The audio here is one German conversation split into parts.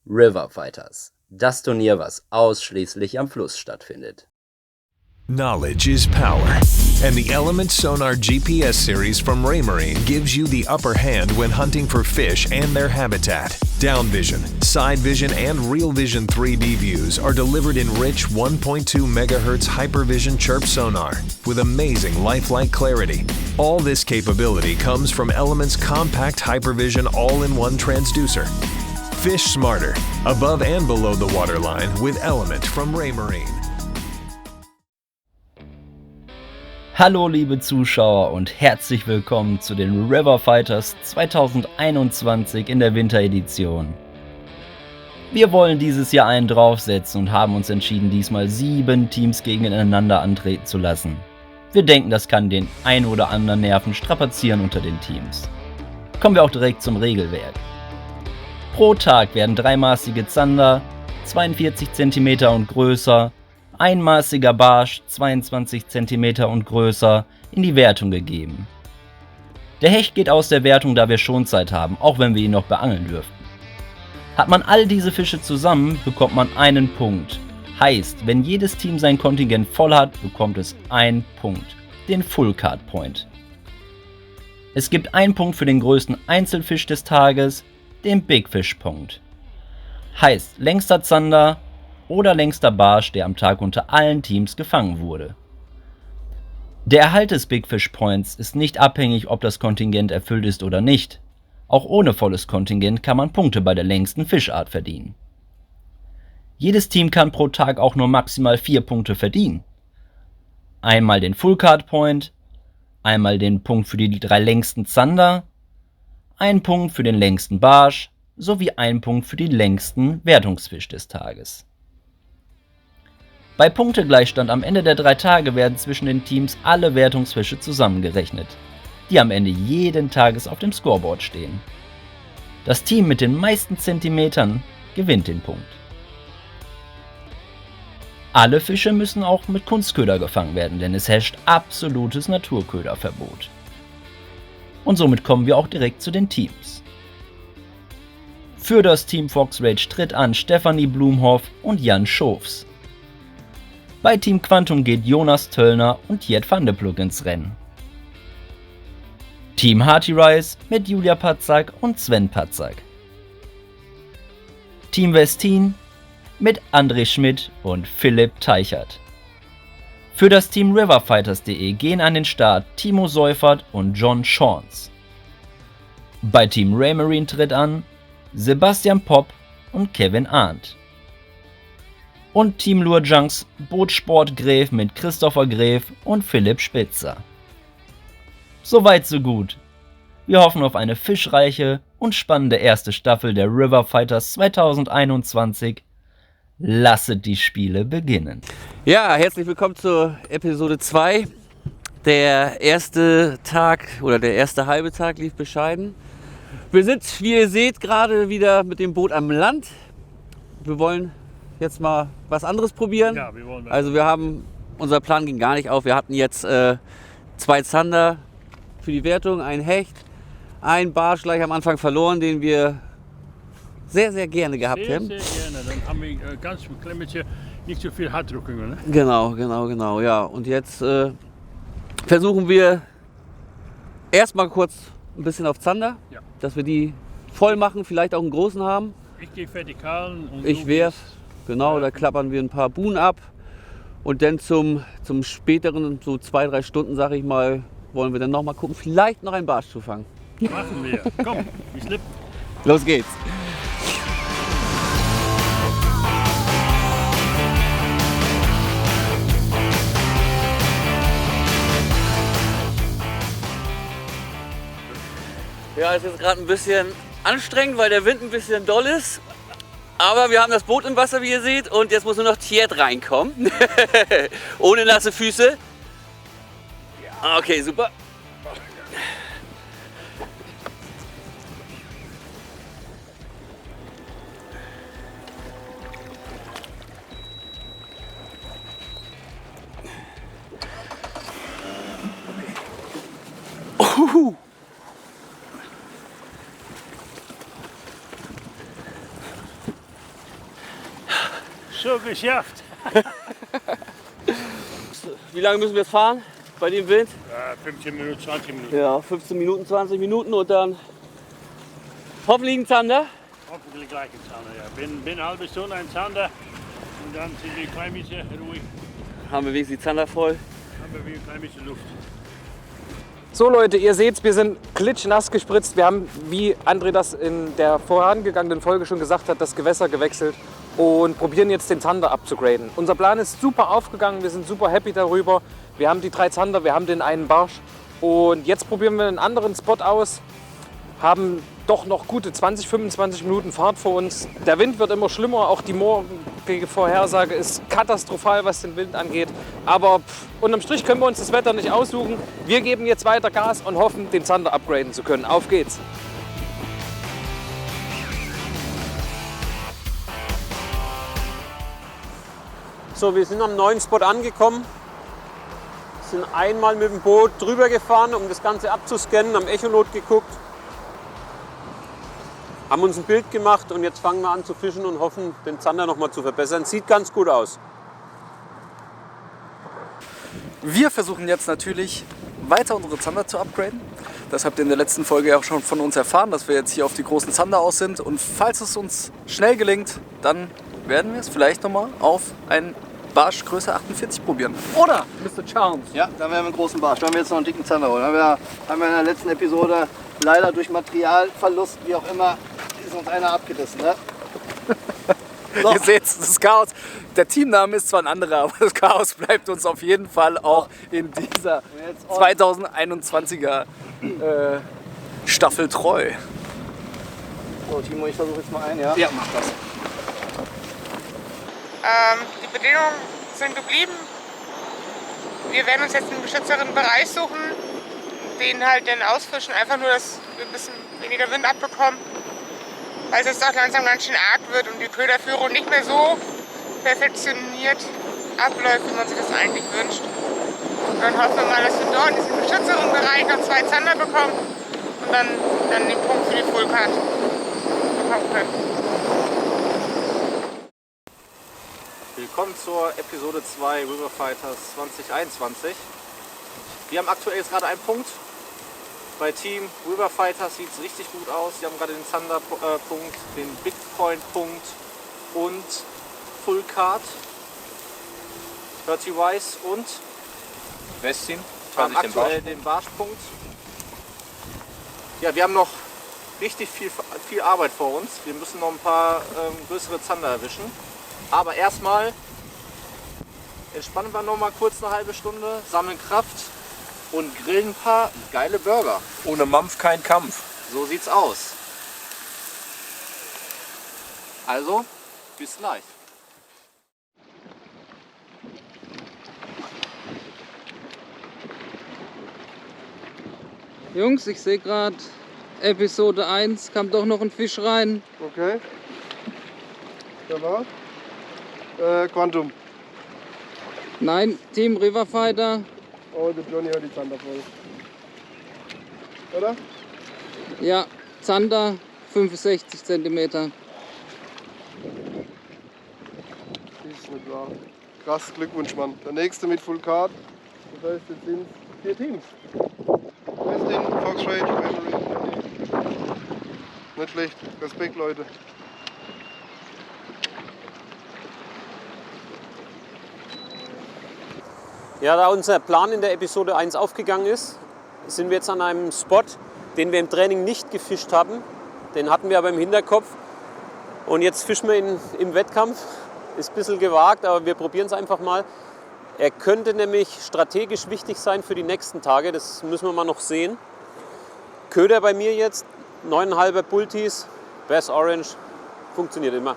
River Fighters, das Turnier, was ausschließlich am Fluss stattfindet. Knowledge is power, and the Element Sonar GPS series from Raymarine gives you the upper hand when hunting for fish and their habitat. Down vision, side vision, and real vision 3D views are delivered in rich 1.2 MHz hypervision chirp sonar with amazing lifelike clarity. All this capability comes from Element's compact hypervision all-in-one transducer. Fish smarter, above and below the waterline with Element from Raymarine. Hallo liebe Zuschauer und herzlich willkommen zu den River Fighters 2021 in der Winteredition. Wir wollen dieses Jahr einen draufsetzen und haben uns entschieden, diesmal 7 Teams gegeneinander antreten zu lassen. Wir denken, das kann den ein oder anderen Nerven strapazieren unter den Teams. Kommen wir auch direkt zum Regelwerk. Pro Tag werden dreimaßige Zander, 42 cm und größer, einmaßiger Barsch, 22 cm und größer, in die Wertung gegeben. Der Hecht geht aus der Wertung, da wir Schonzeit haben, auch wenn wir ihn noch beangeln dürften. Hat man all diese Fische zusammen, bekommt man einen Punkt. Heißt, wenn jedes Team sein Kontingent voll hat, bekommt es einen Punkt, den Full Card Point. Es gibt einen Punkt für den größten Einzelfisch des Tages, den Big Fish Punkt. Heißt, längster Zander oder längster Barsch, der am Tag unter allen Teams gefangen wurde. Der Erhalt des Big Fish Points ist nicht abhängig, ob das Kontingent erfüllt ist oder nicht. Auch ohne volles Kontingent kann man Punkte bei der längsten Fischart verdienen. Jedes Team kann pro Tag auch nur maximal 4 Punkte verdienen. Einmal den Full Card Point, einmal den Punkt für die 3 längsten Zander, ein Punkt für den längsten Barsch sowie ein Punkt für den längsten Wertungsfisch des Tages. Bei Punktegleichstand am Ende der 3 Tage werden zwischen den Teams alle Wertungsfische zusammengerechnet, die am Ende jeden Tages auf dem Scoreboard stehen. Das Team mit den meisten Zentimetern gewinnt den Punkt. Alle Fische müssen auch mit Kunstköder gefangen werden, denn es herrscht absolutes Naturköderverbot. Und somit kommen wir auch direkt zu den Teams. Für das Team Fox Rage tritt an Stefanie Blumhoff und Jan Schofs. Bei Team Quantum geht Jonas Töllner und Jet van de Plug ins Rennen. Team Hearty Rice mit Julia Patzak und Sven Patzak. Team Westin mit André Schmidt und Philipp Teichert. Für das Team Riverfighters.de gehen an den Start Timo Seufert und John Schorns. Bei Team Raymarine tritt an Sebastian Popp und Kevin Arndt. Und Team Lurjunks Bootsport Gräf mit Christopher Gräf und Philipp Spitzer. Soweit so gut. Wir hoffen auf eine fischreiche und spannende erste Staffel der River Fighters 2021. Lasset die Spiele beginnen. Ja, herzlich willkommen zur Episode 2. Der erste Tag oder der erste halbe Tag lief bescheiden. Wir sind, wie ihr seht, gerade wieder mit dem Boot am Land. Wir wollen jetzt mal was anderes probieren. Ja, also unser Plan ging gar nicht auf. Wir hatten jetzt 2 Zander für die Wertung, ein Hecht, ein Barsch gleich am Anfang verloren, den wir sehr, sehr gerne gehabt haben. Sehr gerne, dann haben wir ganz klein bisschen nicht so viel Hartdrückungen. Ne? Genau, ja. Und jetzt versuchen wir erstmal kurz ein bisschen auf Zander, ja, dass wir die voll machen, vielleicht auch einen großen haben. Ich gehe vertikal und ich werf. Genau, da klappern wir ein paar Buhnen ab und dann zum späteren, so 2-3 Stunden, sag ich mal, wollen wir dann noch mal gucken, vielleicht noch einen Barsch zu fangen. Machen wir. Komm, wir slippen. Los geht's. Ja, es ist jetzt gerade ein bisschen anstrengend, weil der Wind ein bisschen doll ist. Aber wir haben das Boot im Wasser, wie ihr seht, und jetzt muss nur noch Tiet reinkommen. Ohne nasse Füße. Okay, super. So geschafft. Wie lange müssen wir jetzt fahren bei dem Wind? 15 Minuten, 20 Minuten. Ja, 15 Minuten, 20 Minuten und dann hoffentlich ein Zander. Hoffentlich gleich ein Zander. Ja. Bin eine halbe Stunde ein Zander und dann sind wir ein klein bisschen ruhig. Haben wir wenigstens die Zander voll. Haben wir wieder ein klein bisschen Luft. So Leute, ihr seht, wir sind klitschnass gespritzt. Wir haben, wie André das in der vorangegangenen Folge schon gesagt hat, das Gewässer gewechselt und probieren jetzt den Zander abzugraden. Unser Plan ist super aufgegangen, wir sind super happy darüber. Wir haben die 3 Zander, wir haben den einen Barsch und jetzt probieren wir einen anderen Spot aus. Haben doch noch gute 20, 25 Minuten Fahrt vor uns. Der Wind wird immer schlimmer, auch die morgige Vorhersage ist katastrophal, was den Wind angeht. Aber unterm Strich können wir uns das Wetter nicht aussuchen. Wir geben jetzt weiter Gas und hoffen, den Zander upgraden zu können. Auf geht's! So, wir sind am neuen Spot angekommen. Sind einmal mit dem Boot drüber gefahren, um das Ganze abzuscannen, am Echolot geguckt. Haben uns ein Bild gemacht und jetzt fangen wir an zu fischen und hoffen, den Zander noch mal zu verbessern. Sieht ganz gut aus. Wir versuchen jetzt natürlich weiter unsere Zander zu upgraden. Das habt ihr in der letzten Folge ja auch schon von uns erfahren, dass wir jetzt hier auf die großen Zander aus sind. Und falls es uns schnell gelingt, dann werden wir es vielleicht nochmal auf einen Barsch Größe 48 probieren. Oder Mr. Charles. Ja, dann werden wir einen großen Barsch. Dann haben wir jetzt noch einen dicken Zander holen. Haben wir in der letzten Episode leider durch Materialverlust, wie auch immer, ist uns einer abgerissen. Ne? So. Ihr seht, das Chaos, der Teamname ist zwar ein anderer, aber das Chaos bleibt uns auf jeden Fall auch in dieser 2021er Staffel treu. So, Timo, ich versuche jetzt mal einen, ja? Ja, mach das. Die Bedingungen sind geblieben. Wir werden uns jetzt einen geschützteren Bereich suchen, den halt dann ausfischen, einfach nur, dass wir ein bisschen weniger Wind abbekommen, weil es jetzt auch langsam ganz schön arg wird und die Köderführung nicht mehr so perfektioniert abläuft, wie man sich das eigentlich wünscht. Und dann hoffen wir mal, dass wir dort in diesem geschützteren Bereich noch 2 Zander bekommen und dann den Punkt für die Fullcard bekommen können. Willkommen zur Episode 2 River Fighters 2021. Wir haben aktuell jetzt gerade einen Punkt. Bei Team River Fighters sieht es richtig gut aus. Die haben gerade den Zander-Punkt, den Big Point-Punkt und Full Card. Dirty Wise und Westin haben aktuell den Barschpunkt. Ja, wir haben noch richtig viel Arbeit vor uns. Wir müssen noch ein paar größere Zander erwischen. Aber erstmal entspannen wir noch mal kurz eine halbe Stunde, sammeln Kraft und grillen ein paar geile Burger. Ohne Mampf kein Kampf. So sieht's aus. Also, bis gleich. Jungs, ich sehe gerade Episode 1, kam doch noch ein Fisch rein. Okay. Der war? Quantum. Nein, Team Riverfighter. Oh, der Johnny hat die Zander voll. Oder? Ja, Zander 65 cm. Das ist nicht wahr. Krass, Glückwunsch, Mann. Der nächste mit Full Card. Das heißt, jetzt sind 4 Teams. Westin, Fox Rage, Memory. Nicht schlecht. Respekt, Leute. Ja, da unser Plan in der Episode 1 aufgegangen ist, sind wir jetzt an einem Spot, den wir im Training nicht gefischt haben. Den hatten wir aber im Hinterkopf. Und jetzt fischen wir ihn im Wettkampf. Ist ein bisschen gewagt, aber wir probieren es einfach mal. Er könnte nämlich strategisch wichtig sein für die nächsten Tage. Das müssen wir mal noch sehen. Köder bei mir jetzt, 9,5er Bultis, Bass Orange, funktioniert immer.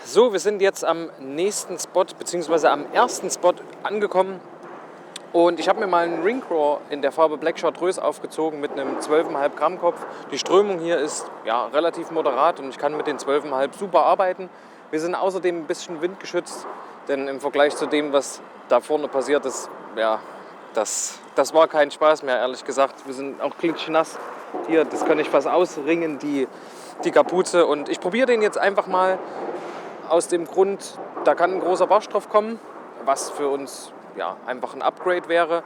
So, wir sind jetzt am nächsten Spot, beziehungsweise am ersten Spot angekommen. Und ich habe mir mal einen Ringcraw in der Farbe Black Chartreuse aufgezogen mit einem 12,5 Gramm Kopf. Die Strömung hier ist ja relativ moderat und ich kann mit den 12,5 super arbeiten. Wir sind außerdem ein bisschen windgeschützt, denn im Vergleich zu dem, was da vorne passiert ist, ja, das war kein Spaß mehr, ehrlich gesagt. Wir sind auch klitschnass hier, das kann ich fast ausringen, die Kapuze. Und ich probiere den jetzt einfach mal aus dem Grund, da kann ein großer Barsch drauf kommen, was für uns ja, einfach ein Upgrade wäre.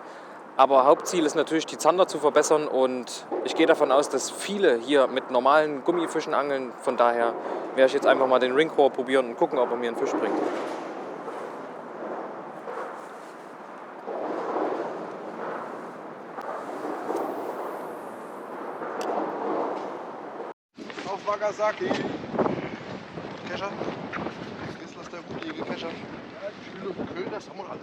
Aber Hauptziel ist natürlich, die Zander zu verbessern und ich gehe davon aus, dass viele hier mit normalen Gummifischen angeln. Von daher werde ich jetzt einfach mal den Ringcore probieren und gucken, ob er mir einen Fisch bringt. Auf Nagasaki. Kescher. Ist das der gute Kescher? Ja, ich will doch Köder, das haben wir alle.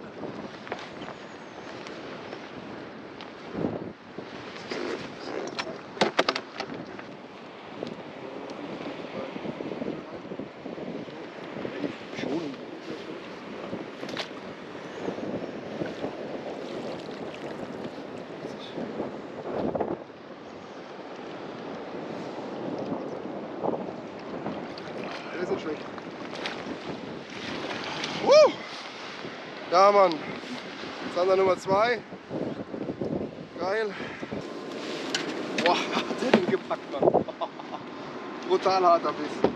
Ja, Mann. Zander Nummer 2. Geil. Boah, hat den gepackt, Mann. Brutal harter Biss.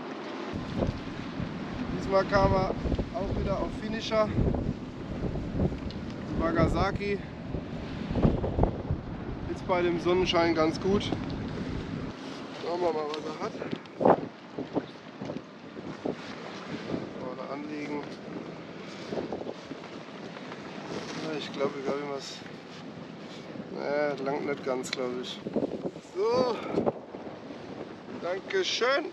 Diesmal kam er auch wieder auf Finisher. Nagasaki. Jetzt bei dem Sonnenschein ganz gut. Schauen wir mal, was er hat. Oder anliegen. Ich glaube, wie was. Naja, langt nicht ganz, glaube ich. So. Dankeschön.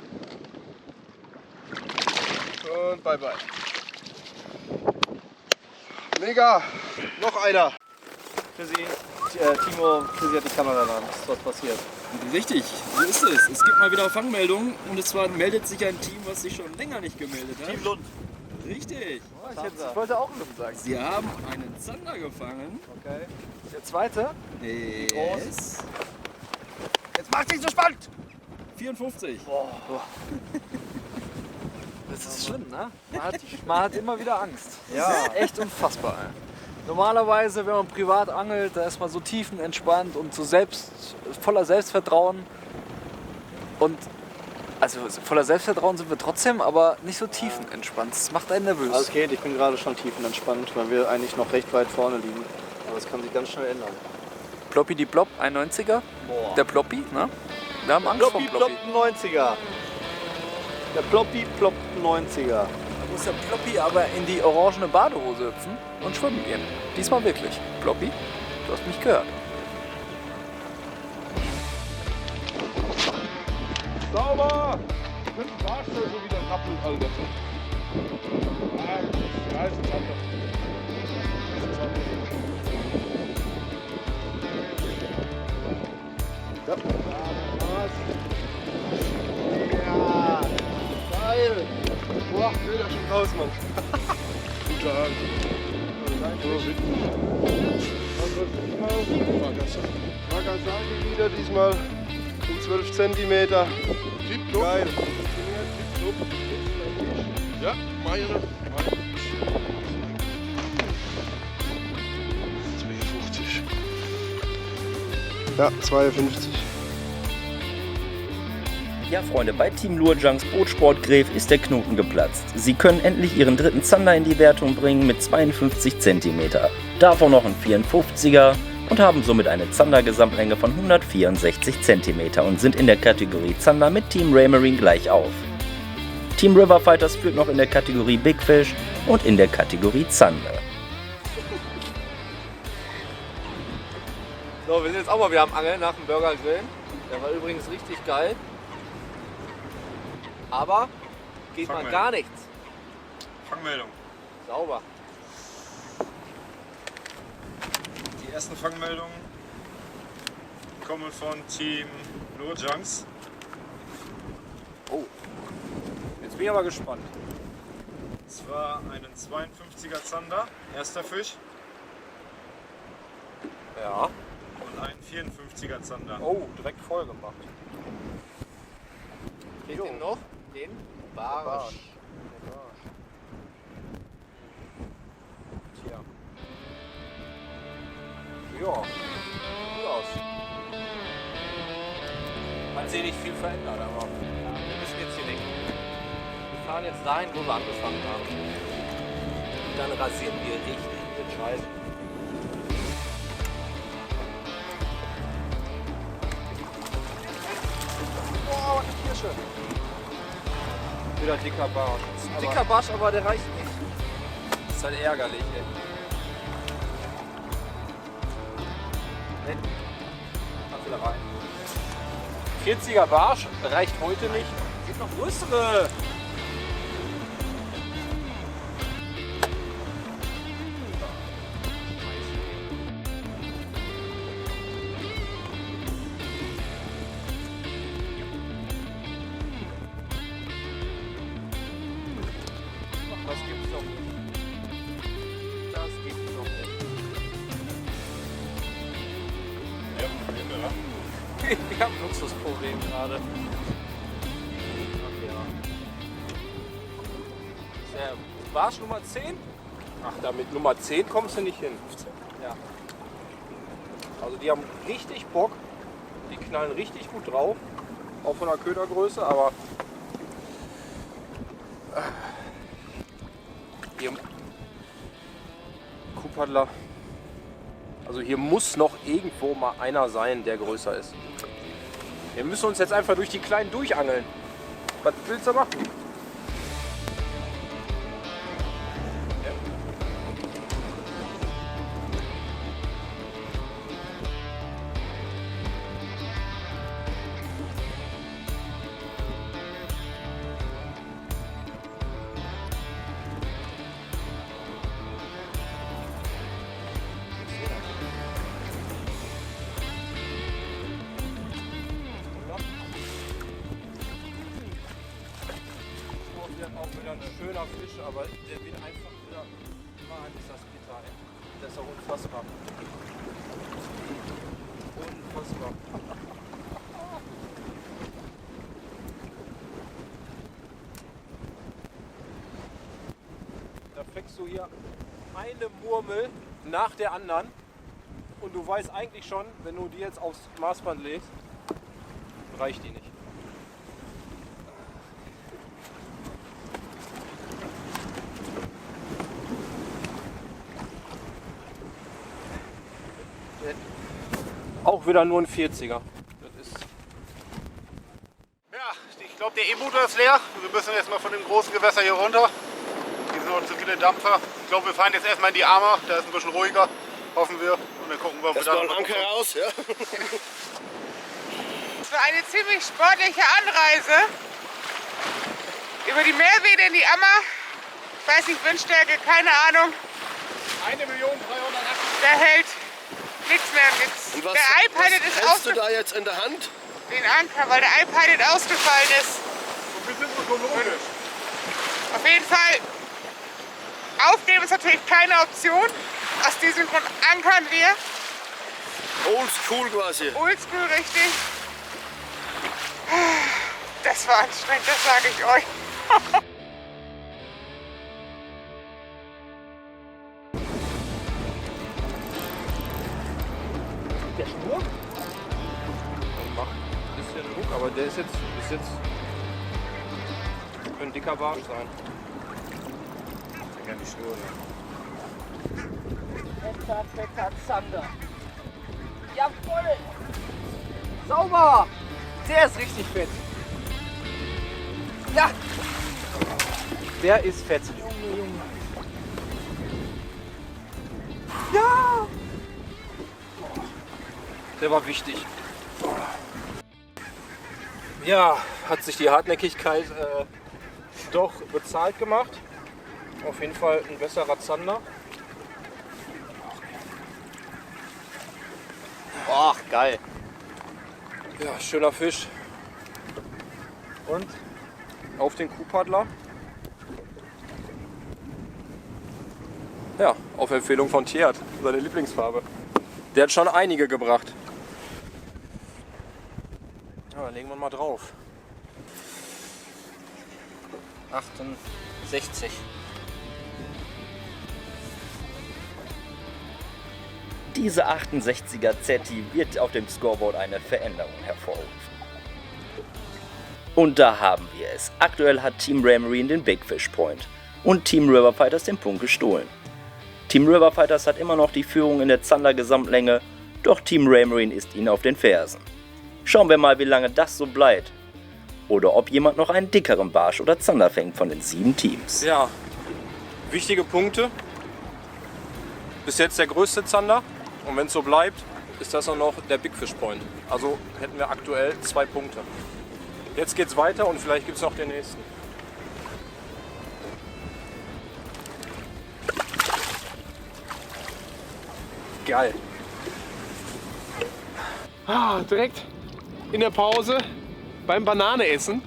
Und bye bye. Mega. Noch einer. Für Sie, Timo, für Sie hat die Kamera da. Was ist dort passiert? Richtig, so ist es. Es gibt mal wieder Fangmeldungen und zwar meldet sich ein Team, was sich schon länger nicht gemeldet hat. Team Lund. Richtig. Ich wollte auch Lund sagen. Sie haben einen Zander gefangen. Okay. Der zweite? Yes. Jetzt macht sich so spannend! 54. Boah. Das ist schlimm, ne? Man hat immer wieder Angst. Das ist echt unfassbar. Ey. Normalerweise, wenn man privat angelt, da ist man so tiefenentspannt und so voller Selbstvertrauen. Und also voller Selbstvertrauen sind wir trotzdem, aber nicht so tiefenentspannt. Das macht einen nervös. Alles geht, ich bin gerade schon tiefenentspannt, weil wir eigentlich noch recht weit vorne liegen. Aber das kann sich ganz schnell ändern. Ploppy die Plop, ein 90er. Boah. Der Ploppy, ne? Wir haben Angst vor Ploppy. Ploppt 90er. Der Ploppy ploppt 90er. Da muss der Ploppy aber in die orangene Badehose hüpfen und schwimmen gehen. Diesmal wirklich. Ploppy, du hast mich gehört. Sauber! Ich könnte den Barsch so wieder rappeln, Alter. Ja, ist ein Zander. Ja, ja, geil! Boah, ich will da schon raus, Mann. Guter Abend. Nagasaki wieder diesmal. 12 cm. Geil. Ja, meine. 52. Ja, 52. Ja, Freunde, bei Team Lurjunks Bootsport Gref ist der Knoten geplatzt. Sie können endlich ihren dritten Zander in die Wertung bringen mit 52 cm. Davon noch ein 54er. Und haben somit eine Zander-Gesamtlänge von 164 cm und sind in der Kategorie Zander mit Team Raymarine gleich auf. Team River Fighters führt noch in der Kategorie Big Fish und in der Kategorie Zander. So, wir sind jetzt auch mal wieder am Angeln nach dem Burger Grillen. Der war übrigens richtig geil. Aber geht mal gar nichts. Fangmeldung. Sauber. Die ersten Fangmeldungen kommen von Team Lurjunks. Oh, jetzt bin ich aber gespannt. Es war einen 52er Zander, erster Fisch. Ja. Und ein 54er Zander. Oh, direkt voll gemacht. Kriegt den noch? Den Barsch. Tja. Ja, gut aus. Man sieht nicht viel verändert, aber wir müssen jetzt hier weg. Wir fahren jetzt dahin, wo wir angefangen haben. Und dann rasieren wir richtig den Scheiß. Boah, eine Kirsche. Wieder dicker Barsch. Dicker Barsch, aber der reicht nicht. Das ist halt ärgerlich, ey. Nee. Mach wieder rein. 40er Barsch reicht heute nicht. Gibt noch größere. Das gibt's doch nicht. Das gibt's doch nicht. Wir haben ein Luxusproblem gerade. Ach ja. Ist der Barsch Nummer 10? Ach, damit Nummer 10 kommst du nicht hin. Ja. Also die haben richtig Bock. Die knallen richtig gut drauf. Auch von der Ködergröße, aber hier Kuhpaddler. Also hier muss noch irgendwo mal einer sein, der größer ist. Wir müssen uns jetzt einfach durch die Kleinen durchangeln. Was willst du machen? Ja. Auch wieder ein schöner Fisch, aber der wird einfach wieder. Mann, ist das bitter, ey. Das ist doch unfassbar. Unfassbar. Da fängst du hier eine Murmel nach der anderen und du weißt eigentlich schon, wenn du die jetzt aufs Maßband legst, reicht die nicht. Auch wieder nur ein 40er. Das ist Ja, ich glaube, der E-Motor ist leer. Wir müssen jetzt mal von dem großen Gewässer hier runter. Hier sind noch zu viele Dampfer. Ich glaube, wir fahren jetzt erstmal in die Ammer. Da ist ein bisschen ruhiger, hoffen wir. Und dann gucken wir, ob wir da Erstmal einen Anker raus, ja? Es war eine ziemlich sportliche Anreise über die Meerwege in die Ammer. Ich weiß nicht, Windstärke, keine Ahnung. 1.380.000. Da hält nichts mehr. Und was, der iPilot ist hältst du da jetzt in der Hand? Den Anker, weil der iPilot ausgefallen ist. Und wir sind ökologisch. Auf jeden Fall, aufgeben ist natürlich keine Option. Aus diesem Grund ankern wir. Oldschool quasi. Oldschool, richtig. Das war anstrengend, das sage ich euch. der Schnur. Macht ein bisschen Druck, aber der ist jetzt könnte ein dicker Barsch sein. Ich kann die Schnur nehmen. Fetter Zander. Jawohl! Sauber! Der ist richtig fett. Ja! Der ist fett. Junge, Junge. Ja! Der war wichtig. Ja, hat sich die Hartnäckigkeit doch bezahlt gemacht. Auf jeden Fall ein besserer Zander. Boah, geil. Ja, schöner Fisch. Und auf den Kuhpaddler. Ja, auf Empfehlung von Tjerd, seine Lieblingsfarbe. Der hat schon einige gebracht. Ja, dann legen wir mal drauf. 68. Diese 68er Zetti wird auf dem Scoreboard eine Veränderung hervorrufen. Und da haben wir es. Aktuell hat Team Raymarine den Big Fish Point und Team River Fighters den Punkt gestohlen. Team River Fighters hat immer noch die Führung in der Zander-Gesamtlänge, doch Team Raymarine ist ihnen auf den Fersen. Schauen wir mal, wie lange das so bleibt. Oder ob jemand noch einen dickeren Barsch oder Zander fängt von den 7 Teams. Ja, wichtige Punkte. Bis jetzt der größte Zander. Und wenn es so bleibt, ist das auch noch der Big Fish Point. Also hätten wir aktuell 2 Punkte. Jetzt geht's weiter und vielleicht gibt es noch den nächsten. Geil. Direkt in der Pause beim Banane-Essen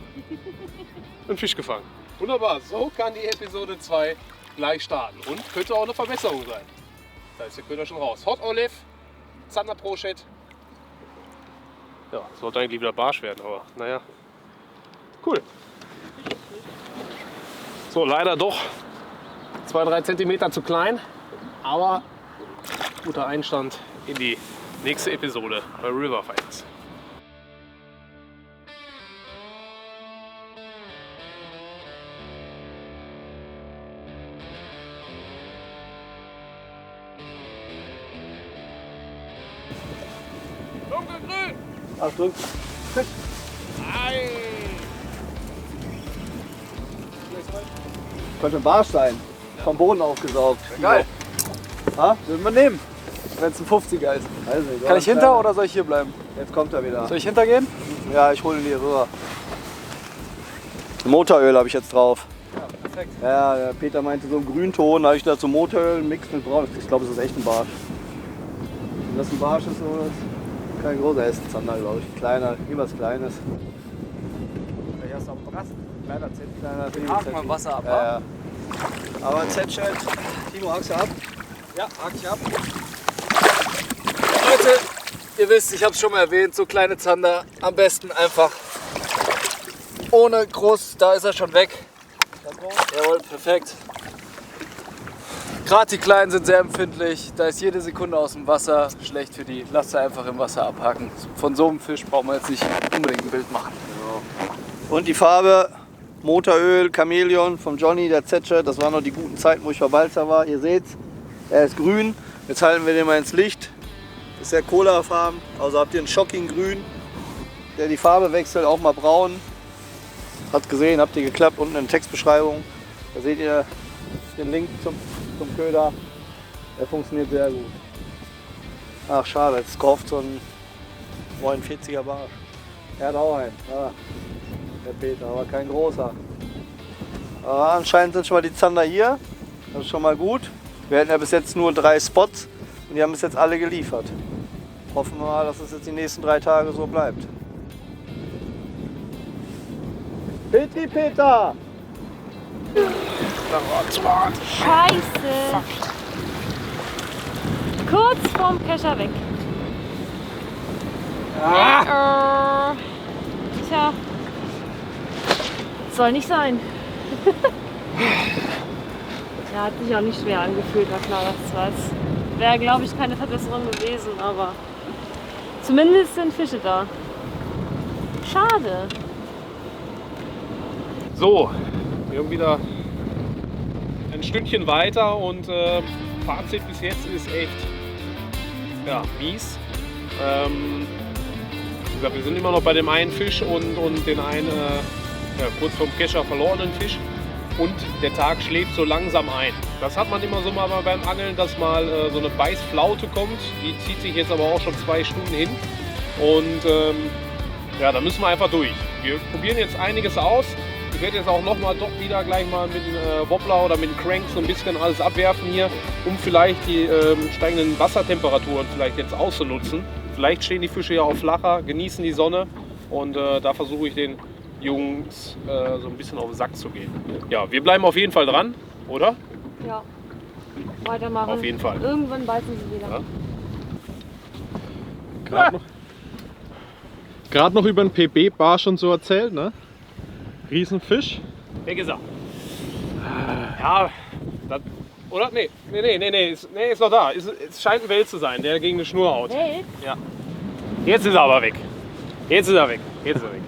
einen Fisch gefangen. Wunderbar, so kann die Episode 2 gleich starten und könnte auch eine Verbesserung sein. Da ist der Köder schon raus. Hot Olive, Zander Prochet. Ja, sollte eigentlich wieder Barsch werden, aber naja. Cool. So, leider doch 2-3 Zentimeter zu klein, aber guter Einstand in die nächste Episode bei River Fighters. Dunkelgrün! Achtung! Nein! Könnte ein Barsch sein. Vom Boden aufgesaugt. Geil. Ha? Würden wir nehmen, wenn es ein 50er ist. Weiß nicht, Kann ich hinter oder soll ich hier bleiben? Jetzt kommt er wieder. Soll ich hintergehen? Ja, ich hole ihn hier rüber. Motoröl habe ich jetzt drauf. Ja, perfekt. Ja, der Peter meinte so einen Grünton, da habe ich dazu Motoröl, einen Mix mit Braun. Ich glaube, es ist echt ein Barsch. Wenn das ein Barsch ist, so ist kein großer, er ist ein Zander, glaube ich. Kleiner, irgendwas Kleines. Vielleicht hast du auch Brast. Kleiner Z, kleiner Haken mal Wasser ab, ja, ja. Aber Z-Chat, Timo, hakst du ab? Ja, hake ich ab. Leute, ihr wisst, ich habe es schon mal erwähnt, so kleine Zander am besten einfach ohne groß, da ist er schon weg. Jawohl, perfekt. Gerade die Kleinen sind sehr empfindlich, da ist jede Sekunde aus dem Wasser schlecht für die. Lasst sie einfach im Wasser abhaken. Von so einem Fisch braucht man jetzt nicht unbedingt ein Bild machen. Genau. Und die Farbe Motoröl, Chamäleon vom Johnny, der Z-Chat, das waren noch die guten Zeiten, wo ich bei Balzer war. Ihr seht's, er ist grün. Jetzt halten wir den mal ins Licht. Das ist der Cola-Farben, also habt ihr einen Shocking-Grün, der die Farbe wechselt, auch mal braun. Habt gesehen, habt ihr geklappt, unten in der Textbeschreibung. Da seht ihr den Link zum Köder. Der funktioniert sehr gut. Ach schade, jetzt kauft so ein 49er Barsch. Er hat auch einen, ja, der Peter, aber kein großer. Aber anscheinend sind schon mal die Zander hier, das ist schon mal gut. Wir hatten ja bis jetzt nur 3 Spots und die haben bis jetzt alle geliefert. Hoffen wir mal, dass es jetzt die nächsten 3 Tage so bleibt. Petri Peter! Scheiße! Kurz vorm Kescher weg. Tja, soll nicht sein. Ja, hat sich auch nicht schwer angefühlt, na klar, das war jetzt. Wäre, glaube ich, keine Verbesserung gewesen, aber zumindest sind Fische da. Schade. So, wir haben wieder ein Stückchen weiter und Fazit bis jetzt ist echt mies. Wie gesagt, wir sind immer noch bei dem einen Fisch und den einen kurz vom Kescher verlorenen Fisch. Und der Tag schläft so langsam ein. Das hat man immer so mal beim Angeln, dass mal so eine Beißflaute kommt. Die zieht sich jetzt aber auch schon 2 Stunden hin. Und da müssen wir einfach durch. Wir probieren jetzt einiges aus. Ich werde jetzt auch doch wieder gleich mal mit dem Wobbler oder mit dem Crank so ein bisschen alles abwerfen hier, um vielleicht die steigenden Wassertemperaturen vielleicht jetzt auszunutzen. Vielleicht stehen die Fische ja auch flacher, genießen die Sonne und da versuche ich den Jungs so ein bisschen auf den Sack zu gehen. Ja, wir bleiben auf jeden Fall dran, oder? Ja, weitermachen. Auf jeden Fall. Irgendwann beißen sie wieder. Ja. Gerade noch über den PB-Barsch und so erzählt, ne? Riesenfisch. Weg ist er. Ja, das, oder? Nee, ist noch da. Es scheint ein Wels zu sein, der gegen eine Schnur haut. Wels? Ja. Jetzt ist er aber weg. Jetzt ist er weg. Jetzt ist er weg.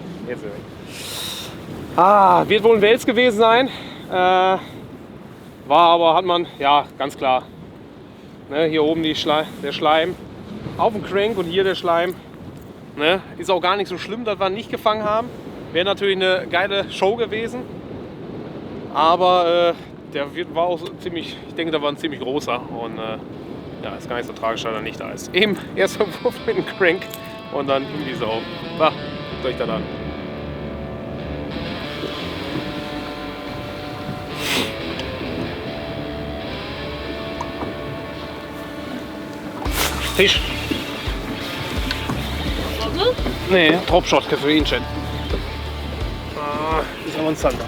Wird wohl ein Wels gewesen sein. War aber, hat man, ja, ganz klar. Ne, hier oben der Schleim auf dem Crank und hier der Schleim. Ne, ist auch gar nicht so schlimm, dass wir ihn nicht gefangen haben. Wäre natürlich eine geile Show gewesen. Aber der war auch ziemlich, ich denke, der war ein ziemlich großer. Und ja, ist gar nicht so tragisch, dass er nicht da ist. Eben erster Wurf mit dem Crank und dann in die Sau. Guckt euch das an. Fisch. Nee, Dropshot für ihn, Chat. Ist aber ein Zander.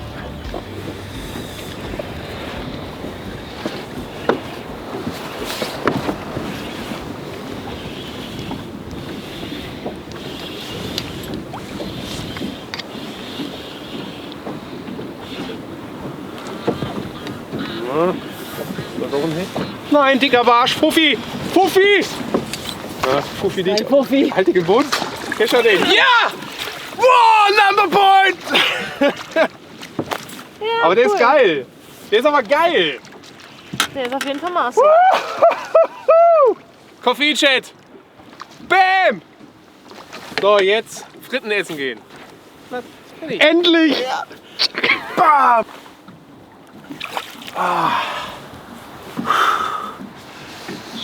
Nein, dicker Barsch, Fuffi! Fuffi! Ja, Fuffi dich. Nein, Fuffi! Halt dich im Boden. Kescher den. Ja! Wow, Number Point! Ja, aber der cool. ist geil. Der ist aber geil. Der ist auf jeden Fall Master. Coffee-Chat. Bam! So, jetzt Fritten essen gehen. Endlich! Ja. Bam!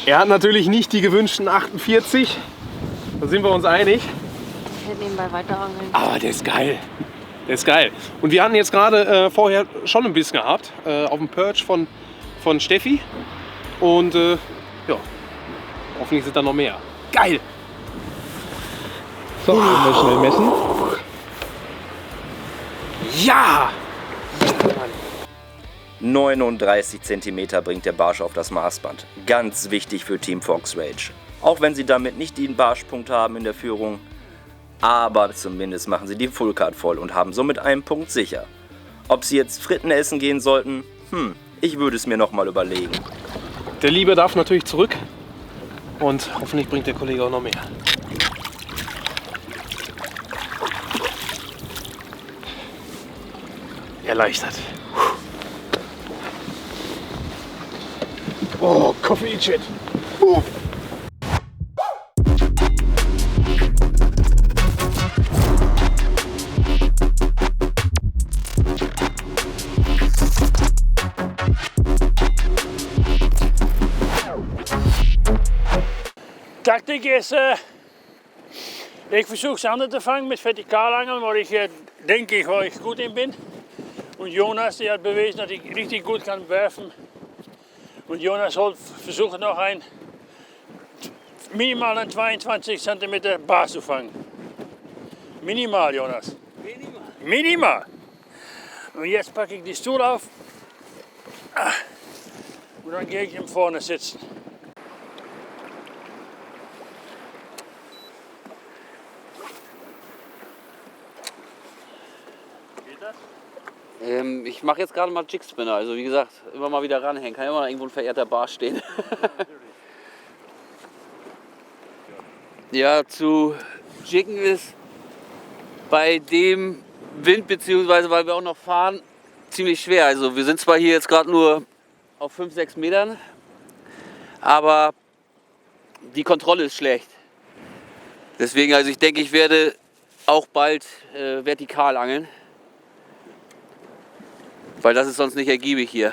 Er hat natürlich nicht die gewünschten 48. Da sind wir uns einig. Ich hätte nebenbei weiter angeln. Aber der ist geil. Der ist geil. Und wir hatten jetzt gerade vorher schon ein Biss gehabt. Auf dem Perch von Steffi. Und ja, hoffentlich sind da noch mehr. Geil! So, mal schnell messen. Ja! 39 cm bringt der Barsch auf das Maßband. Ganz wichtig für Team Fox Rage. Auch wenn sie damit nicht den Barschpunkt haben in der Führung, aber zumindest machen sie die Fullcard voll und haben somit einen Punkt sicher. Ob sie jetzt Fritten essen gehen sollten? Ich würde es mir nochmal überlegen. Der Liebe darf natürlich zurück und hoffentlich bringt der Kollege auch noch mehr. Erleichtert. Oh, Coffee-Chat. Taktik ist, ich versuche Zander zu fangen mit Vertikalangeln, wo ich denke, wo ich gut in bin. Und Jonas, der hat bewiesen, dass ich richtig gut kann werfen. Und Jonas versucht noch minimal einen 22 cm Bass zu fangen. Minimal, Jonas. Minimal? Minimal. Und jetzt packe ich die Stuhl auf und dann gehe ich ihm vorne sitzen. Geht das? Ich mache jetzt gerade mal Jigspinner, also wie gesagt, immer mal wieder ranhängen, kann immer noch irgendwo ein verehrter Barsch stehen. Ja, zu jiggen ist bei dem Wind, beziehungsweise weil wir auch noch fahren, ziemlich schwer. Also wir sind zwar hier jetzt gerade nur auf 5-6 Metern, aber die Kontrolle ist schlecht. Deswegen, also ich denke, ich werde auch bald vertikal angeln. Weil das ist sonst nicht ergiebig hier.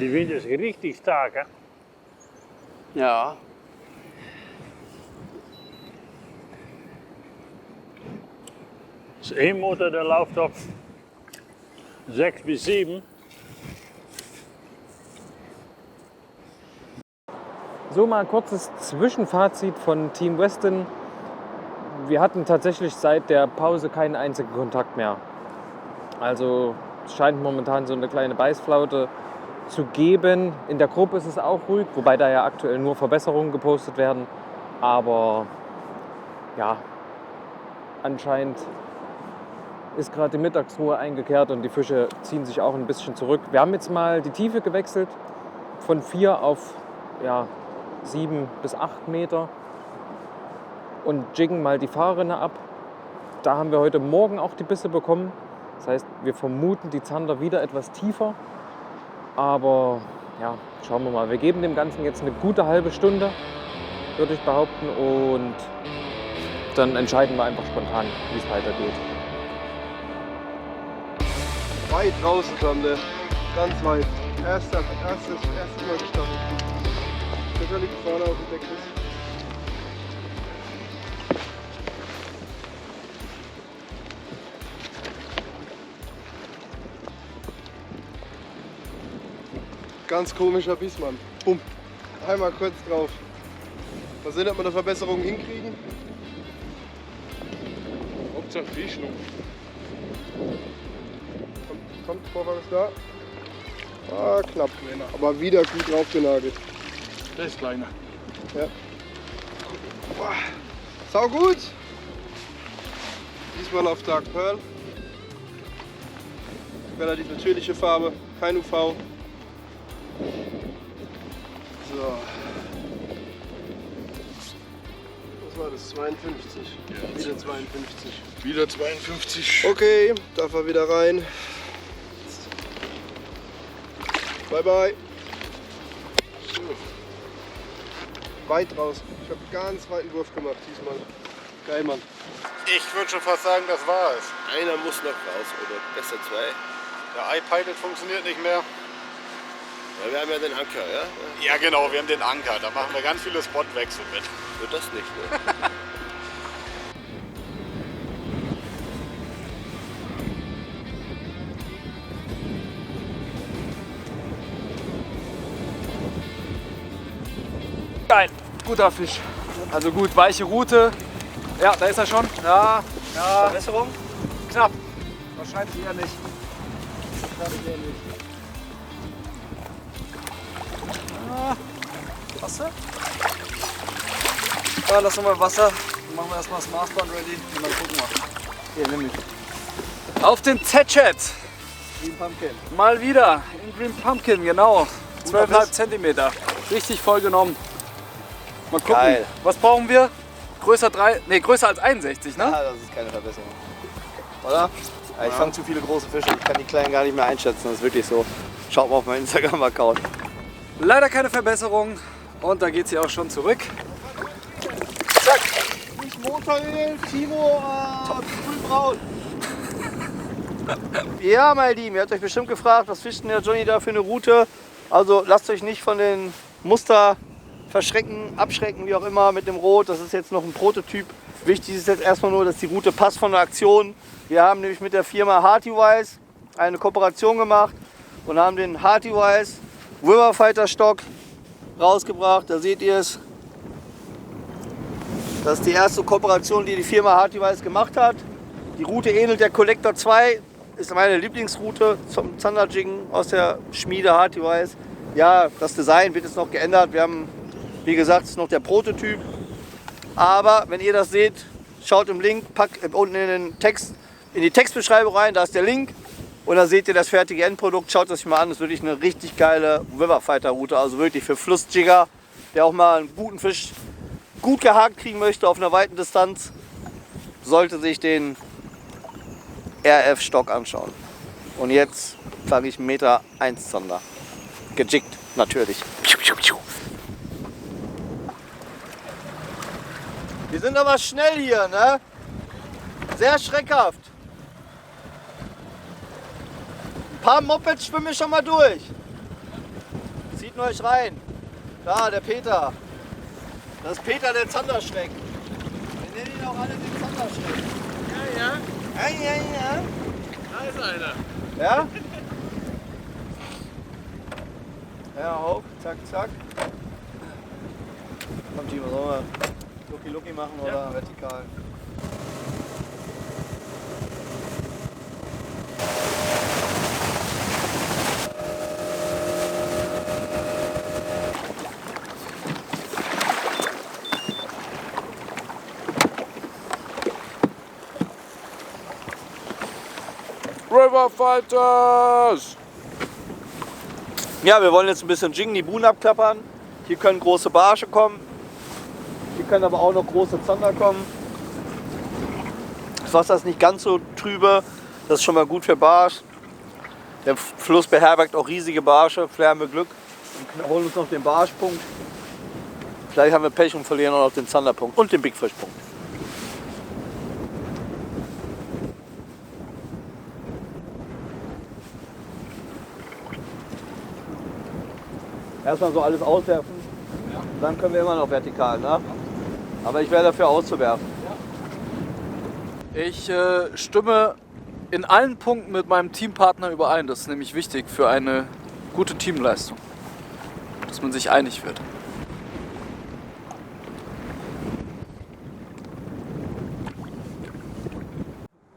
Die Wind ist richtig stark, hè? Ja. Das ist ein Motor, der läuft auf 6 bis 7. So, mal ein kurzes Zwischenfazit von Team Weston. Wir hatten tatsächlich seit der Pause keinen einzigen Kontakt mehr. Also es scheint momentan so eine kleine Beißflaute zu geben. In der Gruppe ist es auch ruhig, wobei da ja aktuell nur Verbesserungen gepostet werden. Aber ja, anscheinend ist gerade die Mittagsruhe eingekehrt und die Fische ziehen sich auch ein bisschen zurück. Wir haben jetzt mal die Tiefe gewechselt von 4 auf 6,5 7 bis 8 Meter und jiggen mal die Fahrrinne ab. Da haben wir heute Morgen auch die Bisse bekommen. Das heißt, wir vermuten die Zander wieder etwas tiefer. Aber ja, schauen wir mal. Wir geben dem Ganzen jetzt eine gute halbe Stunde, würde ich behaupten. Und dann entscheiden wir einfach spontan, wie es weitergeht. Weit draußen, Zander. Ganz weit. Erstes Mal gestartet. Da liegt vorne auf dem Deck. Ganz komischer Biss, Mann. Bumm. Einmal kurz drauf. Mal sehen, ob wir eine Verbesserung hinkriegen. Hauptsache Fisch noch. Kommt, Vorfahrt ist da. Ah, knapp. Aber wieder gut drauf genagelt. Der ist kleiner. Ja. Boah. Sau gut. Diesmal auf Dark Pearl. Relativ natürliche Farbe, kein UV. So. Was war das? 52. Ja, wieder 52. Wieder 52. Okay, darf er wieder rein. Bye bye. So. Weit raus. Ich habe ganz weiten Wurf gemacht diesmal. Geil, Mann. Ich würde schon fast sagen, das war es. Einer muss noch raus oder besser zwei. Der iPilot funktioniert nicht mehr. Ja, wir haben ja den Anker, ja? Ja genau, wir haben den Anker. Da machen wir ganz viele Spotwechsel mit. Wird das nicht, ne? Geil, guter Fisch. Also gut, weiche Route. Ja, da ist er schon. Ja, ja. Verbesserung? Knapp. Wahrscheinlich eher nicht. Wahrscheinlich eher nicht. Ah, Wasser? Ja, lass mal Wasser. Dann machen wir erstmal das Maßband ready und dann gucken wir. Hier, nimm mich. Auf den Z-Chat. Green Pumpkin. Mal wieder in Green Pumpkin, genau. 12,5 cm. Richtig voll genommen. Mal gucken. Geil. Was brauchen wir? Größer als 61, ne? Ja, das ist keine Verbesserung. Oder? Ja, ich fange zu viele große Fische. Ich kann die kleinen gar nicht mehr einschätzen. Das ist wirklich so. Schaut mal auf meinen Instagram-Account. Leider keine Verbesserung. Und da geht sie auch schon zurück. Zack. Nicht Motoröl, Timo, grün-braun. Ja, meine Lieben, ihr habt euch bestimmt gefragt, was fischt denn der Johnny da für eine Route? Also lasst euch nicht von den Muster verschrecken, abschrecken, wie auch immer, mit dem Rot. Das ist jetzt noch ein Prototyp. Wichtig ist jetzt erstmal nur, dass die Route passt von der Aktion. Wir haben nämlich mit der Firma Hartywise eine Kooperation gemacht und haben den Hartywise Riverfighter Stock rausgebracht. Da seht ihr es. Das ist die erste Kooperation, die die Firma Hartywise gemacht hat. Die Route ähnelt der Collector 2, ist meine Lieblingsroute zum Zanderjiggen aus der Schmiede Hartywise. Ja, das Design wird jetzt noch geändert. Wir haben, wie gesagt, es ist noch der Prototyp. Aber wenn ihr das seht, schaut im Link, packt unten in den Text, in die Textbeschreibung rein, da ist der Link. Und da seht ihr das fertige Endprodukt. Schaut das euch mal an, das ist wirklich eine richtig geile Riverfighter Route. Also wirklich für Flussjigger, der auch mal einen guten Fisch gut gehakt kriegen möchte auf einer weiten Distanz, sollte sich den RF-Stock anschauen. Und jetzt fange ich 1,1 Meter Zander. Gejiggt, natürlich. Wir sind aber schnell hier, ne? Sehr schreckhaft. Ein paar Mopeds schwimmen schon mal durch. Zieht nur euch rein. Da, der Peter. Das ist Peter, der Zanderschreck. Wir nennen ihn auch alle den Zanderschreck. Ja, ja. Ja, ja, ja. Da ist einer. Ja? Ja, hoch, zack, zack. Komm, Timo, sollen wir Lucky machen oder vertikal? Riverfighters! Ja, wir wollen jetzt ein bisschen jiggen, die Buhnen abklappern. Hier können große Barsche kommen. Hier können aber auch noch große Zander kommen. Das Wasser ist nicht ganz so trübe. Das ist schon mal gut für Barsch. Der Fluss beherbergt auch riesige Barsche. Vielleicht haben wir Glück und holen uns noch den Barschpunkt. Vielleicht haben wir Pech und verlieren auch noch den Zanderpunkt und den Big Fish Punkt. Erstmal so alles auswerfen, dann können wir immer noch vertikal, ne? Aber ich wäre dafür auszuwerfen. Ich stimme in allen Punkten mit meinem Teampartner überein. Das ist nämlich wichtig für eine gute Teamleistung, dass man sich einig wird.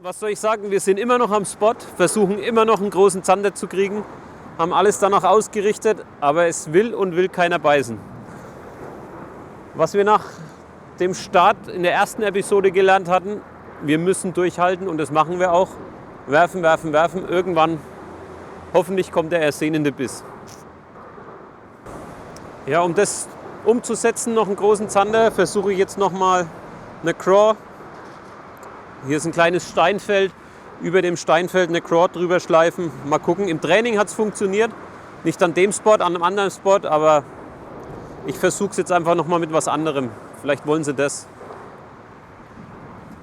Was soll ich sagen, wir sind immer noch am Spot, versuchen immer noch einen großen Zander zu kriegen, haben alles danach ausgerichtet, aber es will keiner beißen. Was wir nach dem Start in der ersten Episode gelernt hatten, wir müssen durchhalten und das machen wir auch. Werfen, werfen, werfen. Irgendwann, hoffentlich kommt der ersehnende Biss. Ja, um das umzusetzen, noch einen großen Zander, versuche ich jetzt nochmal eine Craw. Hier ist ein kleines Steinfeld. Über dem Steinfeld eine Craw drüber schleifen. Mal gucken. Im Training hat es funktioniert. Nicht an dem Spot, an einem anderen Spot, aber ich versuche es jetzt einfach nochmal mit was anderem. Vielleicht wollen sie das.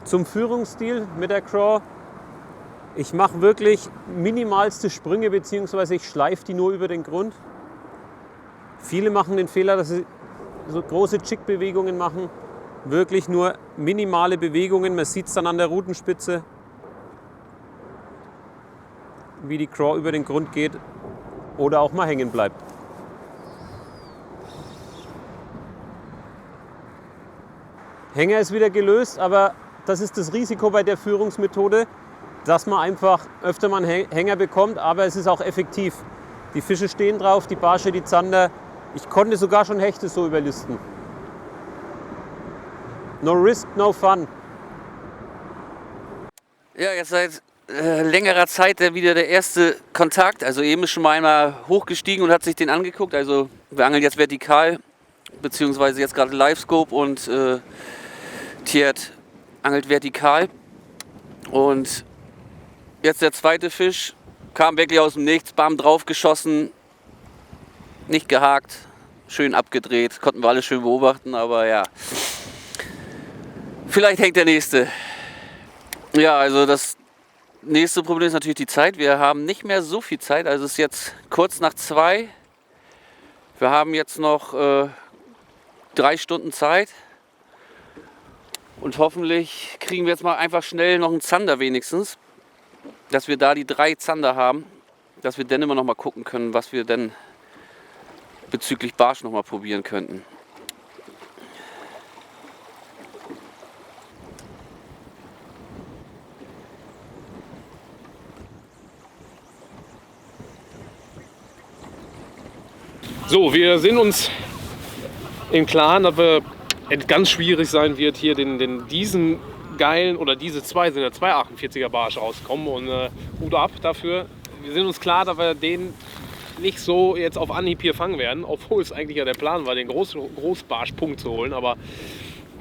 Zum Führungsstil mit der Craw. Ich mache wirklich minimalste Sprünge, beziehungsweise ich schleife die nur über den Grund. Viele machen den Fehler, dass sie so große Chick-Bewegungen machen. Wirklich nur minimale Bewegungen. Man sieht es dann an der Rutenspitze, wie die Craw über den Grund geht oder auch mal hängen bleibt. Hänger ist wieder gelöst, aber das ist das Risiko bei der Führungsmethode, dass man einfach öfter mal einen Hänger bekommt, aber es ist auch effektiv. Die Fische stehen drauf, die Barsche, die Zander. Ich konnte sogar schon Hechte so überlisten. No risk, no fun. Ja, jetzt seit längerer Zeit wieder der erste Kontakt. Also eben ist schon mal einmal hochgestiegen und hat sich den angeguckt. Also wir angeln jetzt vertikal, beziehungsweise jetzt gerade Livescope und Tiert angelt vertikal. Und jetzt der zweite Fisch, kam wirklich aus dem Nichts, bam, drauf geschossen, nicht gehakt, schön abgedreht, konnten wir alle schön beobachten, aber ja, vielleicht hängt der nächste. Ja, also das nächste Problem ist natürlich die Zeit. Wir haben nicht mehr so viel Zeit, also es ist jetzt kurz nach 2. Wir haben jetzt noch 3 Stunden Zeit. Und hoffentlich kriegen wir jetzt mal einfach schnell noch einen Zander wenigstens. Dass wir da die 3 Zander haben. Dass wir dann immer noch mal gucken können, was wir denn bezüglich Barsch noch mal probieren könnten. So, wir sind uns im Klaren, dass es ganz schwierig sein wird, hier diesen geilen, oder diese zwei, sind ja 2 48er Barsch rauskommen und Hut ab dafür. Wir sind uns klar, dass wir den nicht so jetzt auf Anhieb hier fangen werden, obwohl es eigentlich ja der Plan war, den Großbarschpunkt zu holen, aber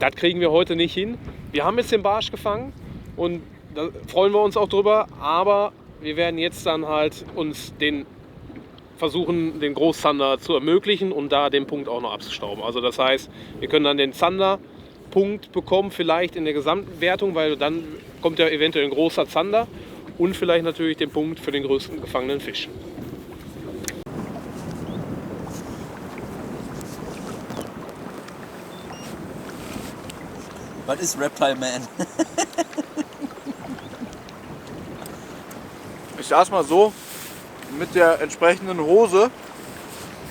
das kriegen wir heute nicht hin. Wir haben jetzt den Barsch gefangen und da freuen wir uns auch drüber, aber wir werden jetzt dann halt uns versuchen, den Großzander zu ermöglichen und da den Punkt auch noch abzustauben. Also das heißt, wir können dann den Zanderpunkt bekommen, vielleicht in der Gesamtwertung, weil dann kommt ja eventuell ein großer Zander und vielleicht natürlich den Punkt für den größten gefangenen Fisch. Was ist Reptile Man? Ich saß mal so mit der entsprechenden Hose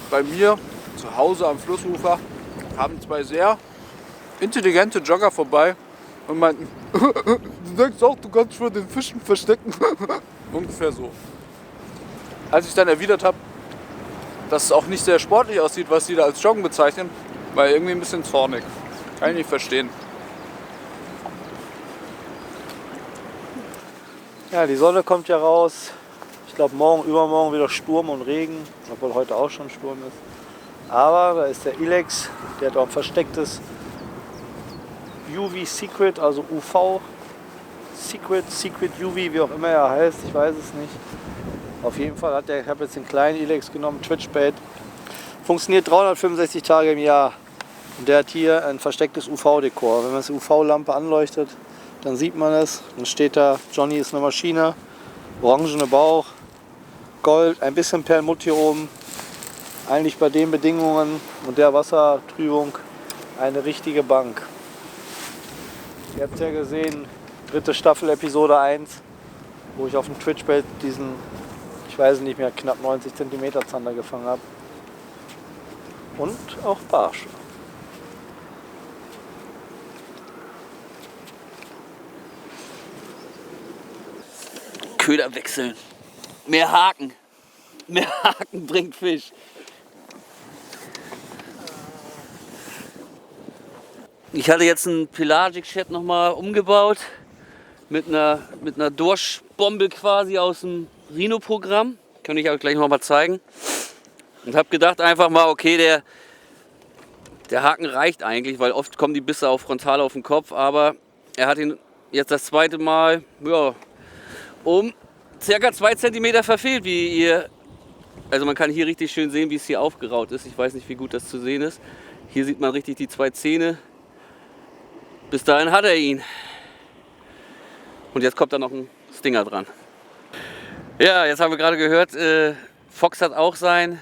bei mir zu Hause am Flussufer, haben 2 sehr intelligente Jogger vorbei und meinten, du denkst auch, du kannst vor den Fischen verstecken. Ungefähr so. Als ich dann erwidert habe, dass es auch nicht sehr sportlich aussieht, was sie da als Joggen bezeichnen, war irgendwie ein bisschen zornig. Kann ich nicht verstehen. Ja, die Sonne kommt ja raus. Ich glaube, morgen, übermorgen wieder Sturm und Regen, obwohl heute auch schon Sturm ist. Aber da ist der Ilex, der hat auch ein verstecktes UV Secret, also UV Secret UV, wie auch immer er heißt, ich weiß es nicht. Auf jeden Fall ich habe jetzt den kleinen Ilex genommen, Twitchbait. Funktioniert 365 Tage im Jahr. Und der hat hier ein verstecktes UV-Dekor. Wenn man die UV-Lampe anleuchtet, dann sieht man es. Dann steht da, Johnny ist eine Maschine, orangene Bauch, Gold, ein bisschen Perlmutt hier oben. Eigentlich bei den Bedingungen und der Wassertrübung eine richtige Bank. Ihr habt ja gesehen, 3. Staffel, Episode 1, wo ich auf dem Twitchbait diesen, ich weiß nicht mehr, knapp 90 cm Zander gefangen habe. Und auch Barsche. Köder wechseln. Mehr Haken. Mehr Haken bringt Fisch. Ich hatte jetzt einen Pelagic Shed nochmal umgebaut. Mit einer Dorschbombe quasi aus dem Rhino-Programm. Kann ich euch gleich nochmal zeigen. Und habe gedacht einfach mal, okay, der Haken reicht eigentlich, weil oft kommen die Bisse auch frontal auf den Kopf. Aber er hat ihn jetzt das zweite Mal, ja, um ca. 2 cm verfehlt, wie ihr. Also man kann hier richtig schön sehen, wie es hier aufgeraut ist. Ich weiß nicht, wie gut das zu sehen ist. Hier sieht man richtig die 2 Zähne. Bis dahin hat er ihn. Und jetzt kommt da noch ein Stinger dran. Ja, jetzt haben wir gerade gehört, Fox hat auch sein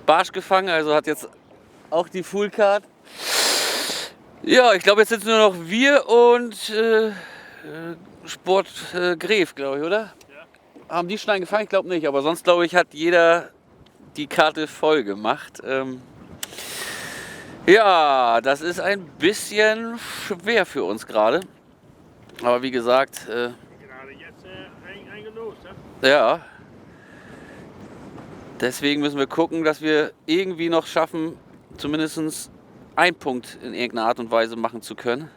Barsch gefangen, also hat jetzt auch die Full Card. Ja, ich glaube, jetzt sind nur noch wir und Sport Gref, glaube ich, oder? Ja. Haben die Schneiden gefangen? Ich glaube nicht, aber sonst glaube ich, hat jeder die Karte voll gemacht. Ja, das ist ein bisschen schwer für uns gerade. Aber wie gesagt, Gerade jetzt eingelost, ja. Deswegen müssen wir gucken, dass wir irgendwie noch schaffen, zumindest einen Punkt in irgendeiner Art und Weise machen zu können.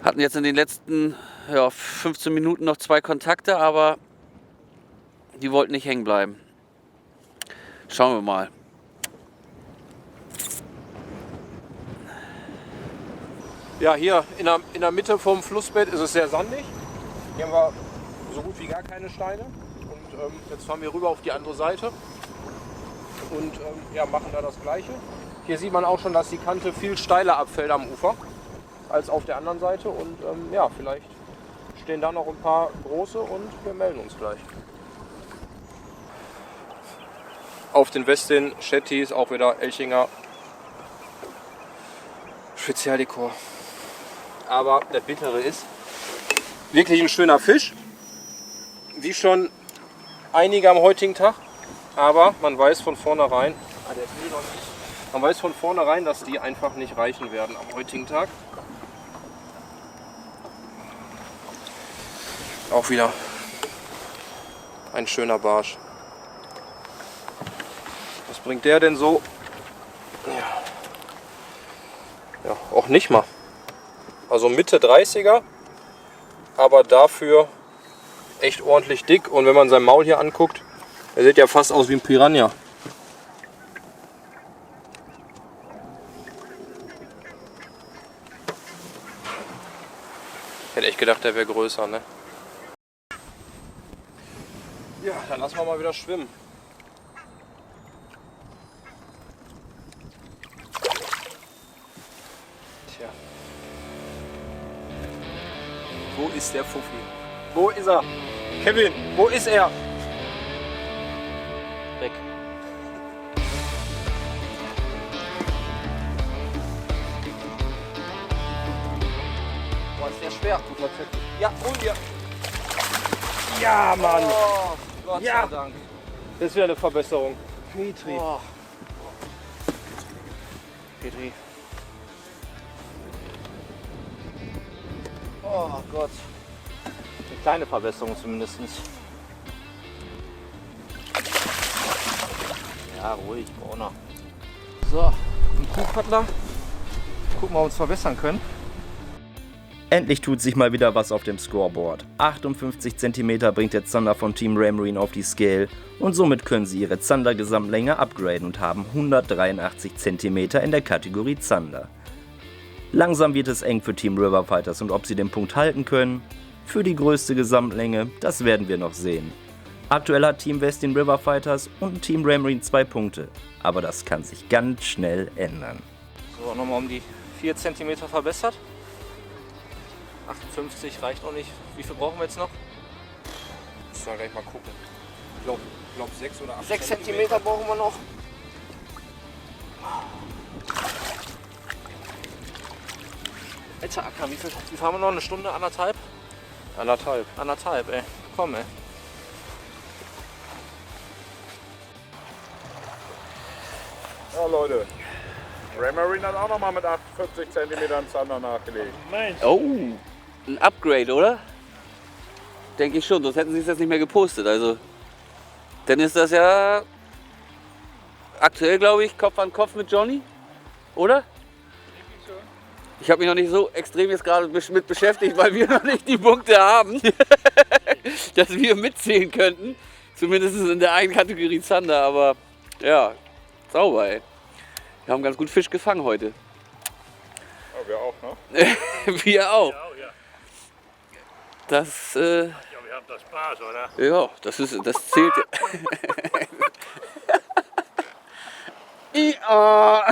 Hatten jetzt in den letzten 15 Minuten noch 2 Kontakte, aber die wollten nicht hängen bleiben. Schauen wir mal. Ja, hier in der Mitte vom Flussbett ist es sehr sandig. Hier haben wir so gut wie gar keine Steine. Und jetzt fahren wir rüber auf die andere Seite und ja, machen da das Gleiche. Hier sieht man auch schon, dass die Kante viel steiler abfällt am Ufer als auf der anderen Seite. Und ja, vielleicht stehen da noch ein paar große und wir melden uns gleich. Auf den Westin Shetties auch wieder Elchinger Spezialdekor. Aber der Bittere ist wirklich ein schöner Fisch, wie schon einige am heutigen Tag. Aber man weiß von vornherein, dass die einfach nicht reichen werden am heutigen Tag. Auch wieder ein schöner Barsch. Was bringt der denn so? Ja, auch nicht mal. Also Mitte 30er, aber dafür echt ordentlich dick. Und wenn man sein Maul hier anguckt, er sieht ja fast aus wie ein Piranha. Ich hätte echt gedacht, der wäre größer, ne? Ja, dann lassen wir mal wieder schwimmen. Tja. Wo ist der Fuffi? Wo ist er? Kevin, wo ist er? Weg. Boah, ist der schwer. Ja, hol dir. Ja, Mann. Oh, Gott ja. sei Dank. Das ist wieder eine Verbesserung. Petri. Oh. Petri. Oh Gott. Eine kleine Verbesserung zumindest. Ja, ruhig, Brauner. So, ein Kuhpaddler. Gucken, ob wir uns verbessern können. Endlich tut sich mal wieder was auf dem Scoreboard. 58 cm bringt der Zander von Team Raymarine auf die Scale und somit können sie ihre Zander-Gesamtlänge upgraden und haben 183 cm in der Kategorie Zander. Langsam wird es eng für Team River Fighters und ob sie den Punkt halten können, für die größte Gesamtlänge, das werden wir noch sehen. Aktuell hat Team Westin River Fighters und Team Raymarine 2 Punkte, aber das kann sich ganz schnell ändern. So, nochmal um die 4 cm verbessert. 58 reicht noch nicht. Wie viel brauchen wir jetzt noch? Müssen wir gleich mal gucken. Ich glaube 6 oder 8 6 cm brauchen wir noch. Alter Acker, wie viel haben wir noch? Eine Stunde, anderthalb? Anderthalb, ey. Komm, ey. Ja, Leute. Raymarine hat auch nochmal mit 48 cm Zander nachgelegt. Oh, ein Upgrade, oder? Denke ich schon, sonst hätten sie es jetzt nicht mehr gepostet. Also, dann ist das ja aktuell, glaube ich, Kopf an Kopf mit Johnny, oder? Ich habe mich noch nicht so extrem jetzt gerade mit beschäftigt, weil wir noch nicht die Punkte haben, dass wir mitzählen könnten. Zumindest in der einen Kategorie Zander, aber ja, sauber, ey. Wir haben ganz gut Fisch gefangen heute. Ja, wir auch, ne? Wir auch. Ja. Das, Ja, wir haben das Spaß, oder? ja, das zählt. Ja.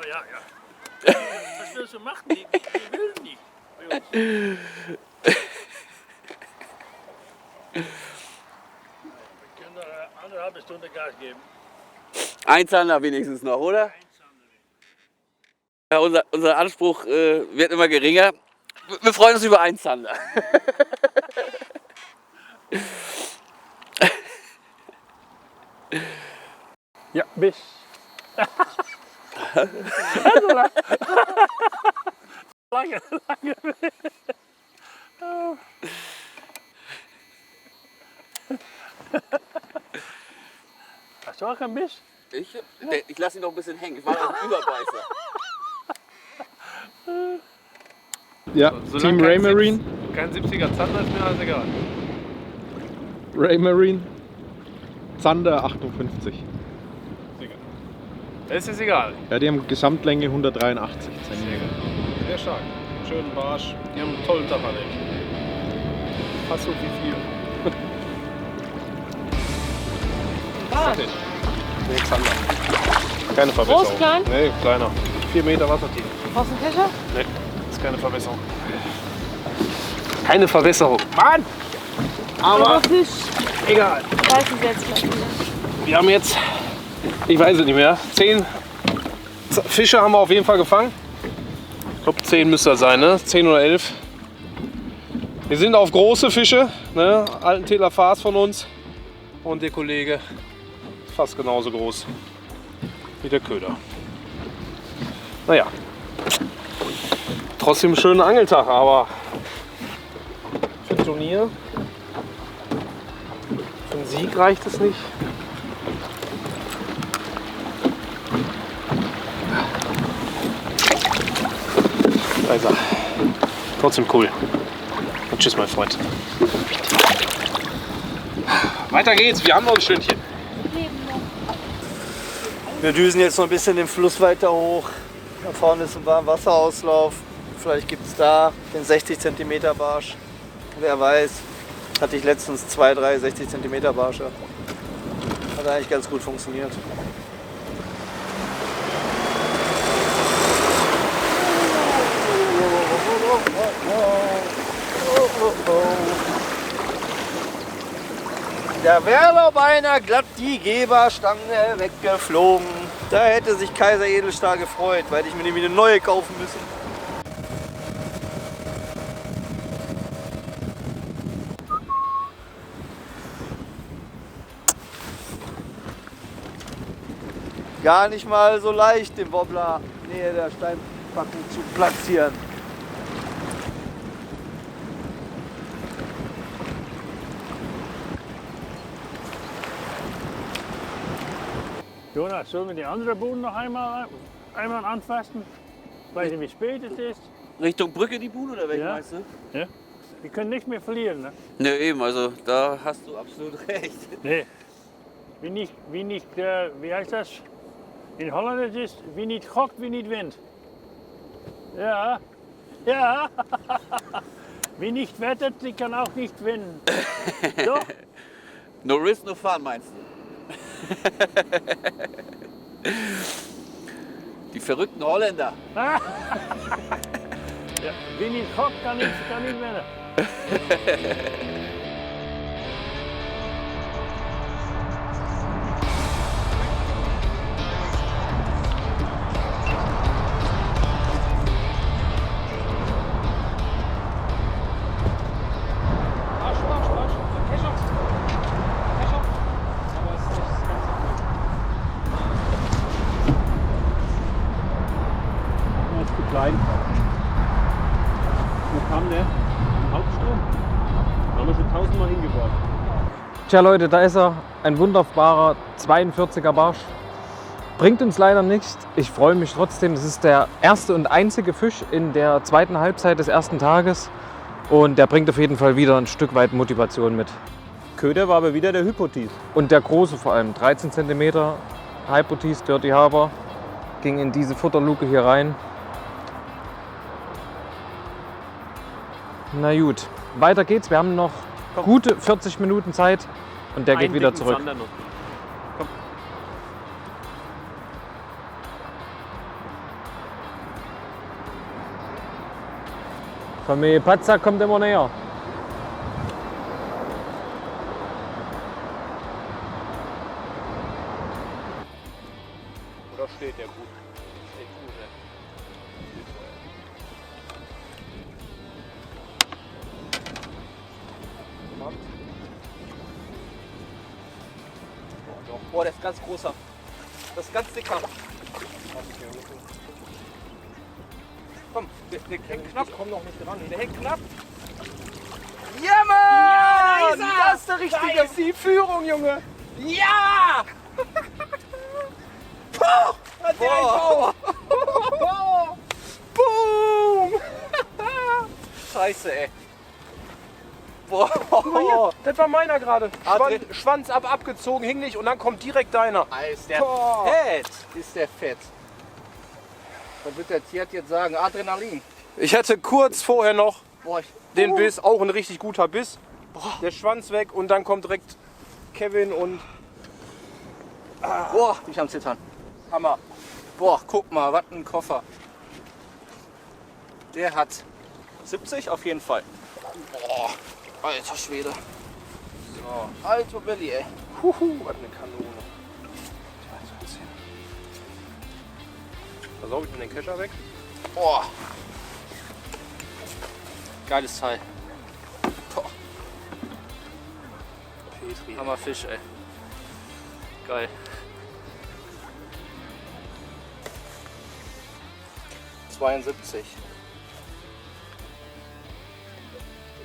Ja. Was willst du machen? Die will nicht. Bei uns. Wir können noch eine 1,5 Stunde Gas geben. Ein Zander wenigstens noch, oder? Ja, unser Anspruch wird immer geringer. Wir freuen uns über einen Zander. Ja, bis. Lange. Hast du auch einen Biss? Ich lasse ihn noch ein bisschen hängen. Ich war noch ein Überbeißer. Ja, Team Raymarine. Kein 70er Zander ist mir alles egal. Raymarine. Zander 58. Das ist egal. Ja, die haben Gesamtlänge 183 cm. Sehr stark. Schönen Barsch. Die haben einen tollen Tag erlebt. Fast so wie viel. Fertig. Nee, Zander. Keine Verbesserung. Groß, klein? Nee, kleiner. 4 Meter Wassertiefe. Brauchst du einen Kescher? Nee, ist keine Verbesserung. Keine Verbesserung. Mann! Aber Fisch. egal. Weiß ich jetzt gleich wieder. Wir haben jetzt, ich weiß es nicht mehr, 10 Fische haben wir auf jeden Fall gefangen. Ich glaube 10 müsste das sein, ne? 10 oder 11. Wir sind auf große Fische, ne? Altentäler Faas von uns. Und der Kollege ist fast genauso groß wie der Köder. Naja, trotzdem ein schöner Angeltag, aber für ein Turnier, für einen Sieg reicht es nicht. Also, trotzdem cool. Und tschüss, mein Freund. Weiter geht's, wir haben noch ein Stündchen. Wir düsen jetzt noch ein bisschen den Fluss weiter hoch. Da vorne ist ein Warmwasserauslauf. Vielleicht gibt es da den 60 cm Barsch. Wer weiß, hatte ich letztens 2, 3 60 cm Barsche. Hat eigentlich ganz gut funktioniert. Da wäre doch beinahe glatt die Geberstange weggeflogen. Da hätte sich Kaiser Edelstahl gefreut, weil ich mir nämlich eine neue kaufen müssen. Gar nicht mal so leicht, den Wobbler nähe der Steinbacken zu platzieren. Jonas, sollen wir die andere Bude noch einmal anfassen? Weiß nicht, wie spät es ist. Richtung Brücke die Bude oder weg, Ja. meinst du? Ja. Wir können nicht mehr verlieren. Ne? Ne, eben, also da hast du absolut recht. Nee. Wie heißt das? In Holland ist wie nicht gockt, wie nicht wint. Ja, ja. Wie nicht wettet, die kann auch nicht gewinnen. Doch? No risk, no fun, meinst du? Die verrückten Holländer. Ja, wie nicht gockt, kann nicht winnen. Klein. Wo kam der? Im Hauptstrom? Da haben wir schon 1000-mal hingeworfen. Tja Leute, da ist er. Ein wunderbarer 42er Barsch. Bringt uns leider nichts. Ich freue mich trotzdem. Es ist der erste und einzige Fisch in der zweiten Halbzeit des ersten Tages. Und der bringt auf jeden Fall wieder ein Stück weit Motivation mit. Köder war aber wieder der Hypothese. Und der große vor allem, 13 cm, Hypothese, Dirty Harbor, ging in diese Futterluke hier rein. Na gut, weiter geht's. Wir haben noch gute 40 Minuten Zeit und der geht wieder zurück. Komm. Familie Patzer kommt immer näher. Oder steht der gut? Steht gut, ne? Boah, der ist ganz großer. Das ist ganz dicker. Komm, der hängt knapp. Ich komm noch nicht dran. Der hängt knapp. Ja, Mann! Ja, da ist er! Das ist der Richtige. Das ist die Führung, Junge. Ja! Puh! Hat der einen Power. Boom! Scheiße, ey. Boah. Guck mal hier, das war meiner gerade. Adrian. Schwanz abgezogen, hing nicht und dann kommt direkt deiner. Ist der Boah. fett. Ist der fett. Was wird der Tiert jetzt sagen? Adrenalin. Ich hatte kurz vorher noch Boah, den Biss, auch ein richtig guter Biss. Der Schwanz weg und dann kommt direkt Kevin und... Boah, ich am Zittern. Hammer. Boah, guck mal, was ein Koffer. Der hat 70 auf jeden Fall. Boah, alter Schwede. So, alter Billy, ey. Huhu, was eine Kanone. Da sauge ich mir den Kescher weg. Boah. Geiles Teil. Boah. Petri. Hammer Fisch, ey. Geil. 72.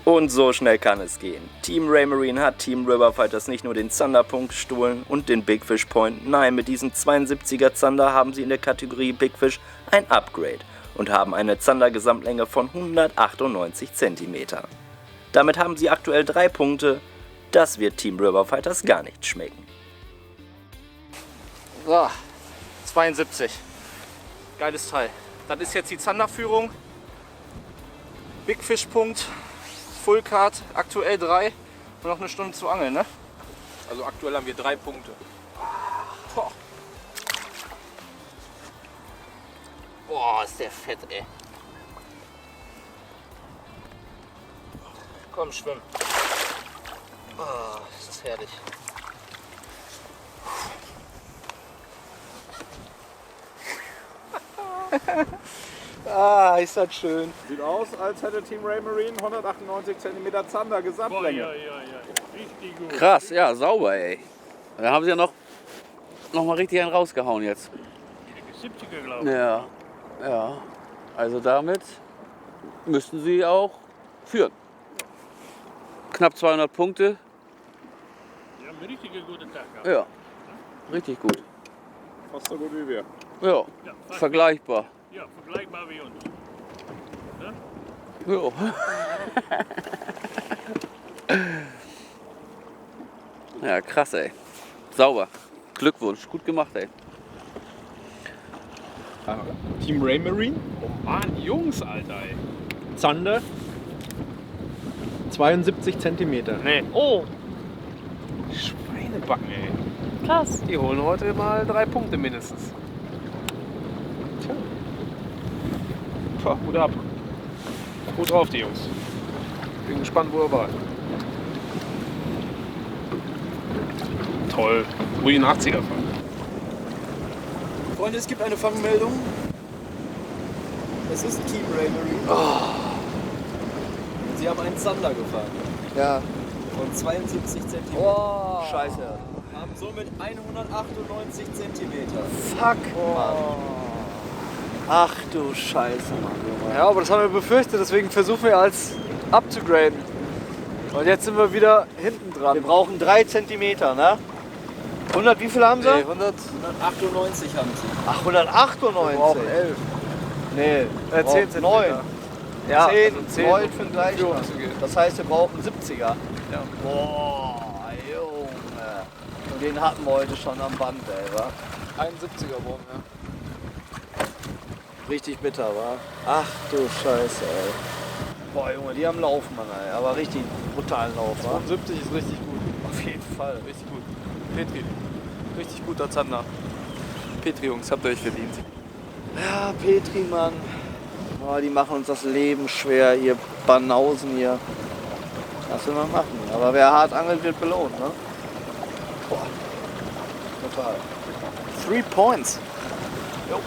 Und so schnell kann es gehen. Team Raymarine hat Team Riverfighters nicht nur den Zanderpunkt gestohlen und den Big Fish Point, nein, mit diesem 72er Zander haben sie in der Kategorie Big Fish ein Upgrade und haben eine Zandergesamtlänge von 198 cm. Damit haben sie aktuell 3 Punkte, das wird Team Riverfighters gar nicht schmecken. So, 72. Geiles Teil. Das ist jetzt die Zanderführung. Big Fish Punkt. Full Card, aktuell 3 und noch eine Stunde zu angeln, ne? Also aktuell haben wir 3 Punkte. Boah. Boah, ist der fett, ey. Komm, schwimm. Oh, das ist herrlich. Ah, ist das schön. Sieht aus, als hätte Team Raymarine 198 cm Zander Gesamtlänge. Ja. Richtig gut. Krass, ja, sauber, ey. Da haben sie ja noch mal richtig einen rausgehauen jetzt. 70er, glaube ich. Ja. Also damit müssten sie auch führen. Knapp 200 Punkte. Ja, ein richtig guter Tag. Ja, richtig gut. Fast so gut wie wir. Ja, vergleichbar. Ja, vergleichbar wie uns. Ja. Ja, krass, ey. Sauber. Glückwunsch, gut gemacht, ey. Team Raymarine. Oh Mann, Jungs, Alter, ey. Zander. 72 cm. Nee. Oh! Schweinebacken, ey. Krass. Die holen heute mal 3 Punkte mindestens. Tja. Puh, Hut ab. Gut drauf, die Jungs. Bin gespannt, wo er war. Toll. Ruhig einen 80er fahren. Freunde, es gibt eine Fangmeldung. Es ist Team Raymarine. Sie haben einen Zander gefangen. Ja. Von 72 cm. Oh. Scheiße. Haben somit 198 cm. Fuck, Mann. Ach du Scheiße, Mann. Ja, aber das haben wir befürchtet, deswegen versuchen wir als abzugraden. Und jetzt sind wir wieder hinten dran. Wir brauchen 3 cm, ne? 100, wie viel haben sie? Nee, 198 haben sie. Ach, 198? Wir brauchen 11. Nee, 10 cm. 9. Ja, 10, also 10 9 für den Gleichstand. Das heißt, wir brauchen 70er. Ja. Boah, Junge. Und den hatten wir heute schon am Band, ey, wa? 71er brauchen wir. Richtig bitter, wa? Ach du Scheiße, ey. Boah, Junge, die haben Lauf, Mann, ey. Aber richtig brutalen Lauf, wa? 70 ist richtig gut. Auf jeden Fall. Richtig gut. Petri. Richtig guter Zander. Petri, Jungs, habt ihr euch verdient. Ja, Petri, Mann. Oh, die machen uns das Leben schwer, ihr Banausen hier. Was will man machen? Aber wer hart angelt, wird belohnt, ne? Boah. Total. 3 points. Jo.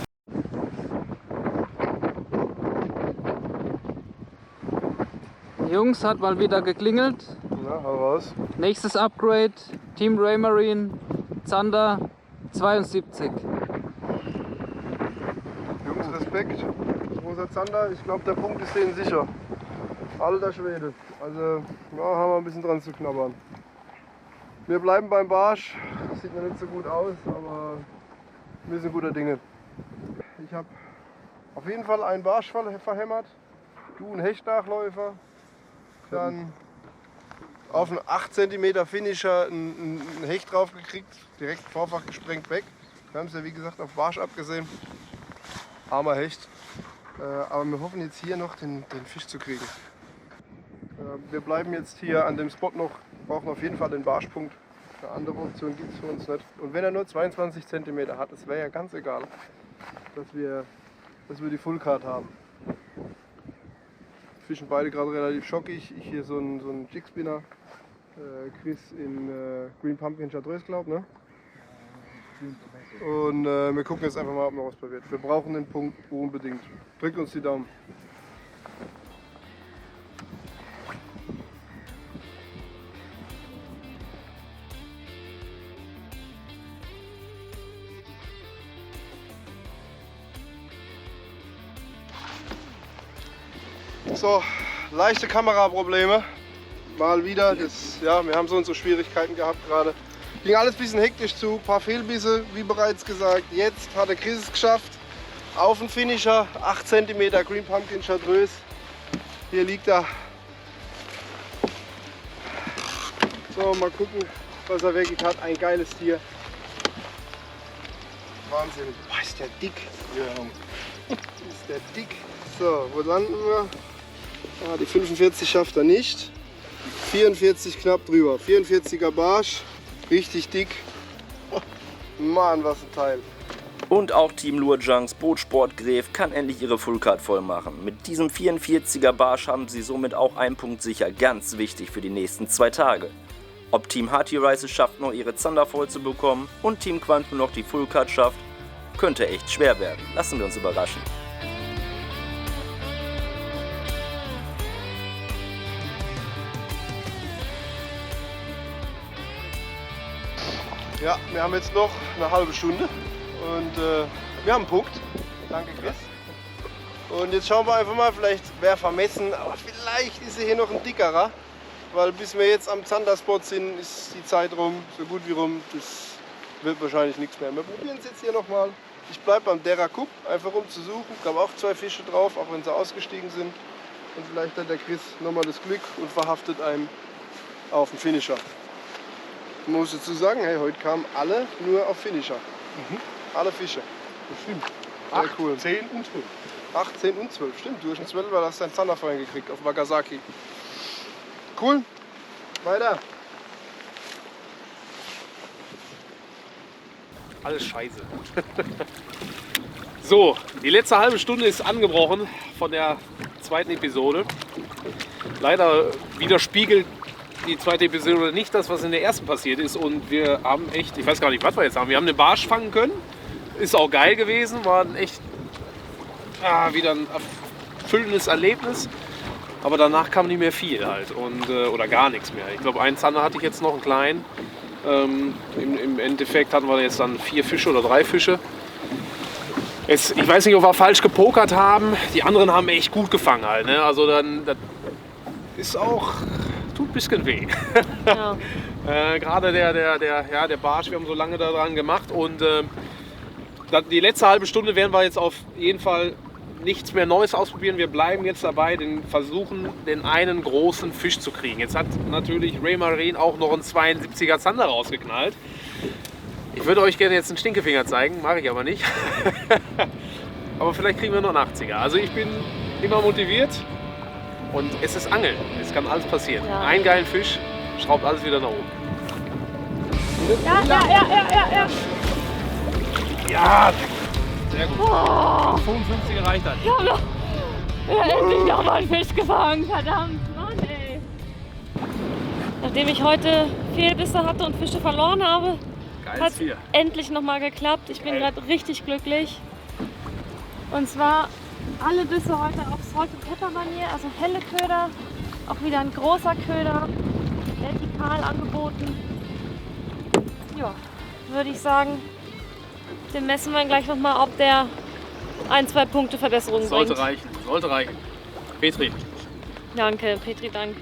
Jungs, hat mal wieder geklingelt. Na, hau raus. Nächstes Upgrade, Team Raymarine, Zander 72. Jungs, Respekt. Großer Zander, ich glaube, der Punkt ist denen sicher. Alter Schwede. Also, ja, haben wir ein bisschen dran zu knabbern. Wir bleiben beim Barsch. Sieht noch nicht so gut aus, aber wir sind guter Dinge. Ich habe auf jeden Fall einen Barsch verhämmert. Du, einen Hechtnachläufer. Dann auf einen 8 cm Finisher einen Hecht drauf gekriegt. Direkt vorfach gesprengt weg. Wir haben es ja wie gesagt auf Barsch abgesehen. Armer Hecht. Aber wir hoffen jetzt hier noch den Fisch zu kriegen. Wir bleiben jetzt hier an dem Spot noch, brauchen auf jeden Fall den Barschpunkt. Eine andere Option gibt es für uns nicht. Und wenn er nur 22 cm hat, es wäre ja ganz egal, dass wir die Full Card haben. Fischen beide gerade relativ schockig. Ich hier so einen Jigspinner, Chris in Green Pumpkin Chartreuse, glaube ich, ne? Und wir gucken jetzt einfach mal, ob noch was passiert. Wir brauchen den Punkt unbedingt. Drückt uns die Daumen. So, leichte Kameraprobleme. Mal wieder. Ja, wir haben so unsere Schwierigkeiten gehabt gerade. Ging alles ein bisschen hektisch zu, ein paar Fehlbisse, wie bereits gesagt. Jetzt hat der Chris es geschafft. Auf den Finisher, 8 cm Green Pumpkin Chartreuse. Hier liegt er. So, mal gucken, was er wirklich hat. Ein geiles Tier. Wahnsinn. Boah, ist der dick. Ja. Ist der dick. So, wo landen wir? Ah, die 45 schafft er nicht. 44 knapp drüber. 44er Barsch. Richtig dick. Mann, was ein Teil. Und auch Team Lurjunks Bootsport Gref kann endlich ihre Fullcard voll machen. Mit diesem 44er Barsch haben sie somit auch einen Punkt sicher, ganz wichtig für die nächsten 2 Tage. Ob Team Hearty Rice es schafft, noch ihre Zander voll zu bekommen und Team Quantum noch die Fullcard schafft, könnte echt schwer werden. Lassen wir uns überraschen. Ja, wir haben jetzt noch eine halbe Stunde und wir haben einen Punkt. Danke, Chris. Und jetzt schauen wir einfach mal, vielleicht wäre vermessen, aber vielleicht ist hier noch ein dickerer. Weil bis wir jetzt am Zanderspot sind, ist die Zeit rum, so gut wie rum. Das wird wahrscheinlich nichts mehr. Wir probieren es jetzt hier nochmal. Ich bleibe beim Derakup, einfach um zu suchen. Ich habe auch 2 Fische drauf, auch wenn sie ausgestiegen sind. Und vielleicht hat der Chris nochmal das Glück und verhaftet einen auf den Finisher. Ich muss dazu sagen, hey, heute kamen alle nur auf Finisher. Alle Fische. Das stimmt. Sehr cool. 10 und 12. 8, 10 und 12, stimmt. Du hast einen 12er, da hast du einen Zander vorhin gekriegt auf Nagasaki. Cool. Weiter. Alles scheiße. So, die letzte halbe Stunde ist angebrochen von der zweiten Episode. Leider widerspiegelt die zweite Episode nicht das, was in der ersten passiert ist. Und wir haben echt, ich weiß gar nicht, was wir jetzt haben. Wir haben den Barsch fangen können. Ist auch geil gewesen. War ein echt wieder ein erfüllendes Erlebnis. Aber danach kam nicht mehr viel halt. Oder gar nichts mehr. Ich glaube, einen Zander hatte ich jetzt noch, einen kleinen. Im Endeffekt hatten wir jetzt dann 4 Fische oder 3 Fische. Ich weiß nicht, ob wir falsch gepokert haben. Die anderen haben echt gut gefangen halt. Ne? Also dann, das ist auch, tut ein bisschen weh. Ja. Gerade der Barsch, wir haben so lange daran gemacht. Und die letzte halbe Stunde werden wir jetzt auf jeden Fall nichts mehr Neues ausprobieren. Wir bleiben jetzt dabei, versuchen, den einen großen Fisch zu kriegen. Jetzt hat natürlich Raymarine auch noch einen 72er Zander rausgeknallt. Ich würde euch gerne jetzt einen Stinkefinger zeigen, mache ich aber nicht. Aber vielleicht kriegen wir noch einen 80er. Also ich bin immer motiviert und es ist Angeln. Es kann alles passieren. Ja. Ein geilen Fisch schraubt alles wieder nach oben. Ja. Ja, sehr gut. Oh. 55 reicht dann. Ich habe noch endlich noch mal einen Fisch gefangen. Verdammt, Mann, ey. Nachdem ich heute Fehlbisse hatte und Fische verloren habe, hat es endlich noch mal geklappt. Ich bin gerade richtig glücklich. Und zwar alle Bisse heute auf Salt and Pepper Manier, also helle Köder, auch wieder ein großer Köder, vertikal angeboten. Ja, würde ich sagen, den messen wir gleich noch mal, ob der 1-2 Punkte Verbesserung Sollte bringt. Sollte reichen. Petri. Danke, Petri, danke.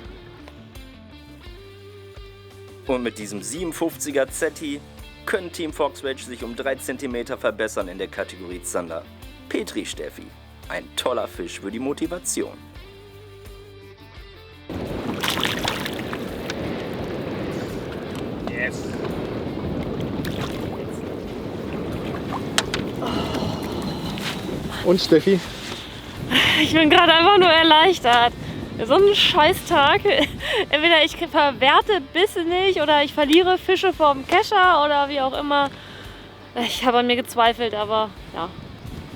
Und mit diesem 57er Zetti können Team Fox Rage sich um 3 cm verbessern in der Kategorie Zander. Petri Steffi, ein toller Fisch für die Motivation. Yes. Und Steffi? Ich bin gerade einfach nur erleichtert. So ein Scheißtag. Entweder ich verwerte Bisse nicht oder ich verliere Fische vom Kescher oder wie auch immer. Ich habe an mir gezweifelt, aber ja,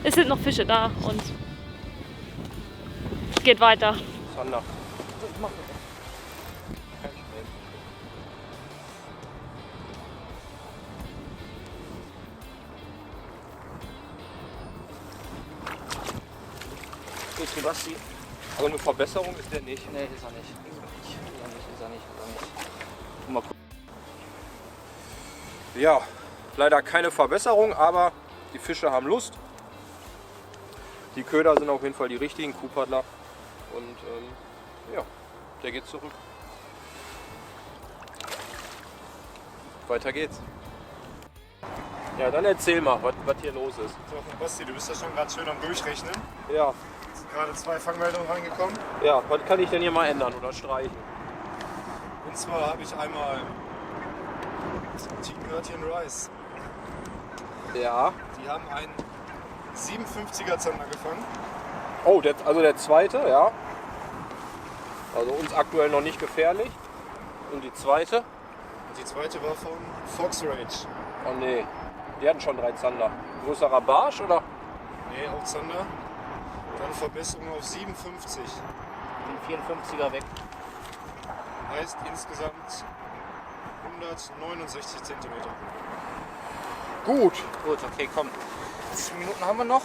es sind noch Fische da und es geht weiter. Zander. Petri Basti. Also eine Verbesserung ist der nicht. Nee, ist er nicht. Ist er nicht. Mal gucken. Ja, leider keine Verbesserung, aber die Fische haben Lust. Die Köder sind auf jeden Fall die richtigen, Kuhpaddler. Und ja, der geht zurück. Weiter geht's. Ja, dann erzähl mal, was hier los ist. So, Basti, du bist ja schon ganz schön am Durchrechnen. Ja. Es sind gerade 2 Fangmeldungen reingekommen. Ja, was kann ich denn hier mal ändern oder streichen? Und zwar habe ich einmal Team Gürtchen Rice. Ja. Die haben einen 57er Zander gefangen. Oh, also der zweite, ja. Also uns aktuell noch nicht gefährlich. Und die zweite? Und die zweite war von Fox Rage. Oh nee, die hatten schon 3 Zander. Größerer Barsch oder? Nee, auch Zander. Dann Verbesserung auf 57. Den 54er weg. Heißt insgesamt 169 cm. Gut. Gut, okay, komm. 10 Minuten haben wir noch.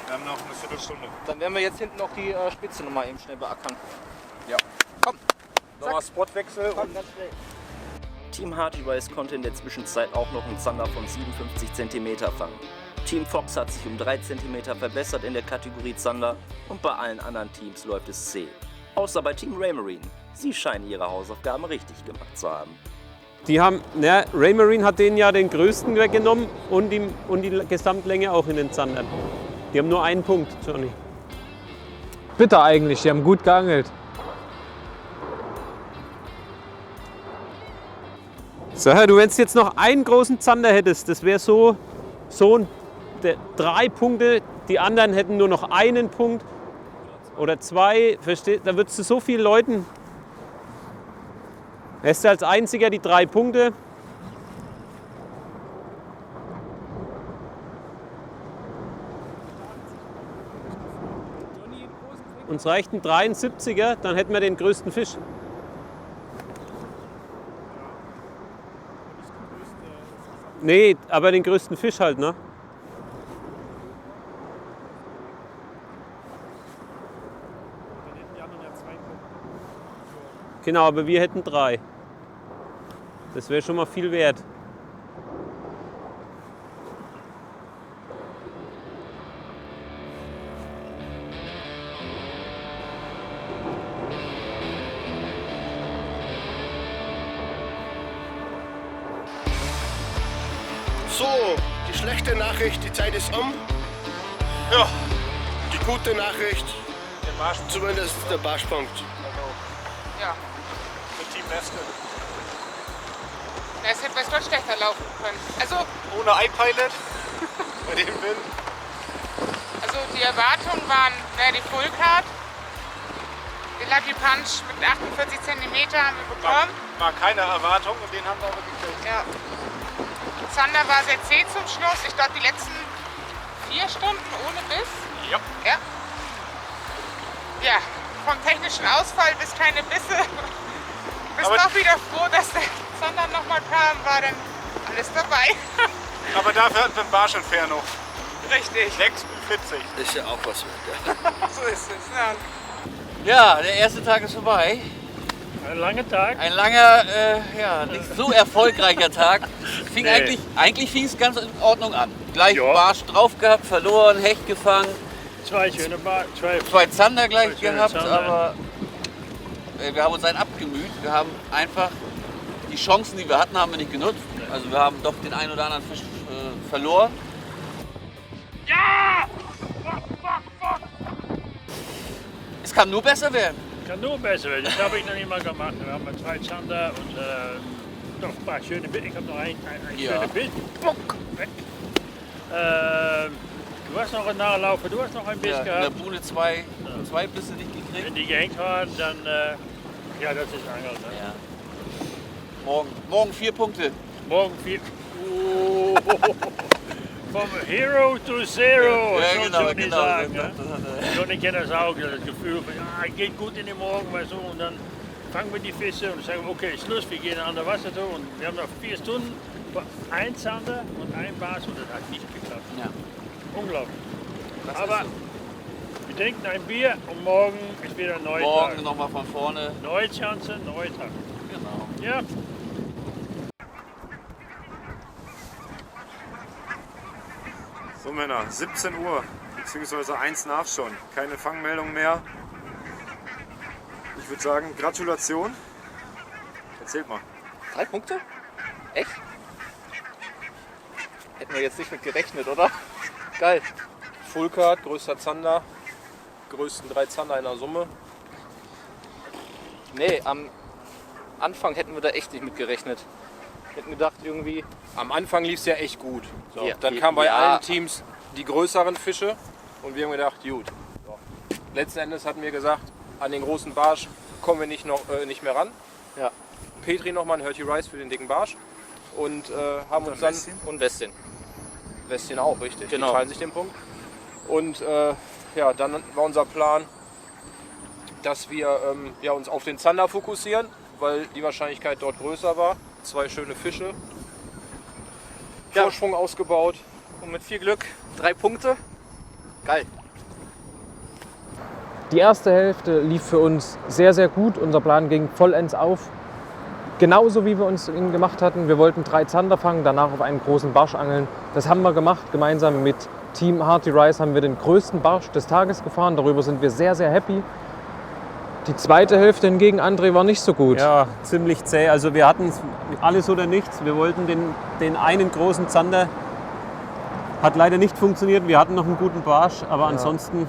Wir haben noch eine Viertelstunde. Dann werden wir jetzt hinten noch die Spitze nochmal eben schnell beackern. Ja. Komm. Nochmal Spotwechsel. Komm, ganz schnell. Team Hardy Rice konnte in der Zwischenzeit auch noch einen Zander von 57 cm fangen. Team Fox hat sich um 3 cm verbessert in der Kategorie Zander und bei allen anderen Teams läuft es zäh. Außer bei Team Raymarine. Sie scheinen ihre Hausaufgaben richtig gemacht zu haben. Die haben, Raymarine hat denen ja den größten weggenommen und die Gesamtlänge auch in den Zandern. Die haben nur einen Punkt, Johnny. Bitter eigentlich, die haben gut geangelt. So, du, wenn du jetzt noch einen großen Zander hättest, das wäre so 3 Punkte, die anderen hätten nur noch einen Punkt oder 2, verstehst? Da würdest du so vielen Leuten, hättest du als einziger die 3 Punkte. Uns reicht ein 73er, dann hätten wir den größten Fisch. Nee, aber den größten Fisch halt, ne? Genau, aber wir hätten 3. Das wäre schon mal viel wert. So, die schlechte Nachricht, die Zeit ist um. Ja, die gute Nachricht, zumindest der Barschpunkt. Ja. Mit Team Beste. Es hätte bei Slot schlechter laufen können. Also, Ohne iPilot bei dem Wind. also die Erwartungen waren die Full Card. Den Lucky Punch mit 48 cm haben wir bekommen. War keine Erwartung und den haben wir aber gekriegt. Ja. Zander war sehr zäh zum Schluss. Ich glaube, die letzten 4 Stunden ohne Biss. Ja. Ja. Ja, vom technischen Ausfall bis keine Bisse. Bist Aber doch wieder froh, dass der Zander nochmal kam, war dann alles dabei. Aber dafür hatten wir einen Barschentfernung. Richtig. 46. Ist ja auch was wert, So ist es. Ja. Ja, der erste Tag ist vorbei. Ein langer Tag. Ein langer, nicht so erfolgreicher Tag. Nee. Eigentlich fing es ganz in Ordnung an. Gleich Barsch drauf gehabt, verloren, Hecht gefangen. 2 schöne Zwei Zander gleich schöne gehabt, Zander. aber wir haben uns einen abgemüht. Wir haben einfach die Chancen, die wir hatten, haben wir nicht genutzt. Also wir haben doch den einen oder anderen Fisch verloren. Ja! Es kann nur besser werden. Kann nur besser werden. Das habe ich noch nicht mal gemacht. Wir haben 2 Zander und noch ein paar schöne Biss. Ich habe noch ein schöne Biss. Weg. Du hast noch einen Nachlaufen, du hast noch ein Biss Ja, gehabt. in der Bude zwei Bisse nicht gekriegt. Wenn die gehängt waren, dann ja, das ist Angeln. Ne? Ja. Morgen 4 Punkte. Morgen 4. Oh. From Hero to Zero, Ja, so genau, Johnny genau, sagt. genau. Ne? Johnny kennt das auch, das Gefühl von, ja, geht gut in den Morgen, weißt du, und dann fangen wir die Fische und sagen, okay, Schluss, wir gehen an der Wasser und wir haben noch 4 Stunden, ein Zander und ein Barsch und das hat nicht geklappt. Ja. Unglaublich. Das Aber ist so. wir trinken ein Bier und morgen ist wieder ein neuer Tag. Morgen nochmal von vorne. Neue Chance, neuer Tag. Genau. Ja. So Männer, 17 Uhr, beziehungsweise 1 nach schon. Keine Fangmeldung mehr. Ich würde sagen, Gratulation. Erzählt mal. 3 Punkte? Echt? Hätten wir jetzt nicht mit gerechnet, oder? Geil. Full Card, größter Zander, größten 3 Zander in der Summe. Nee, am Anfang hätten wir da echt nicht mit gerechnet. Hätten gedacht, irgendwie. Am Anfang lief es ja echt gut. So, Ja, dann kamen bei ja. allen Teams die größeren Fische und wir haben gedacht, gut. So. Letzten Endes hatten wir gesagt, an den großen Barsch kommen wir nicht mehr ran. Ja. Petri nochmal ein Hurty Rice für den dicken Barsch und haben uns dann... Und Westin. Westin auch, richtig. Genau. Die teilen sich den Punkt. Und ja, dann war unser Plan, dass wir uns auf den Zander fokussieren, weil die Wahrscheinlichkeit dort größer war. 2 schöne Fische. Ja. Vorsprung ausgebaut. Und mit viel Glück 3 Punkte. Geil. Die erste Hälfte lief für uns sehr, sehr gut. Unser Plan ging vollends auf. Genauso wie wir uns ihn gemacht hatten. Wir wollten 3 Zander fangen, danach auf einen großen Barsch angeln. Das haben wir gemacht. Gemeinsam mit Team Hurty Rice haben wir den größten Barsch des Tages gefahren. Darüber sind wir sehr, sehr happy. Die zweite Hälfte hingegen, André, war nicht so gut. Ja, ziemlich zäh. Also wir hatten alles oder nichts. Wir wollten den einen großen Zander. Hat leider nicht funktioniert. Wir hatten noch einen guten Barsch, aber ansonsten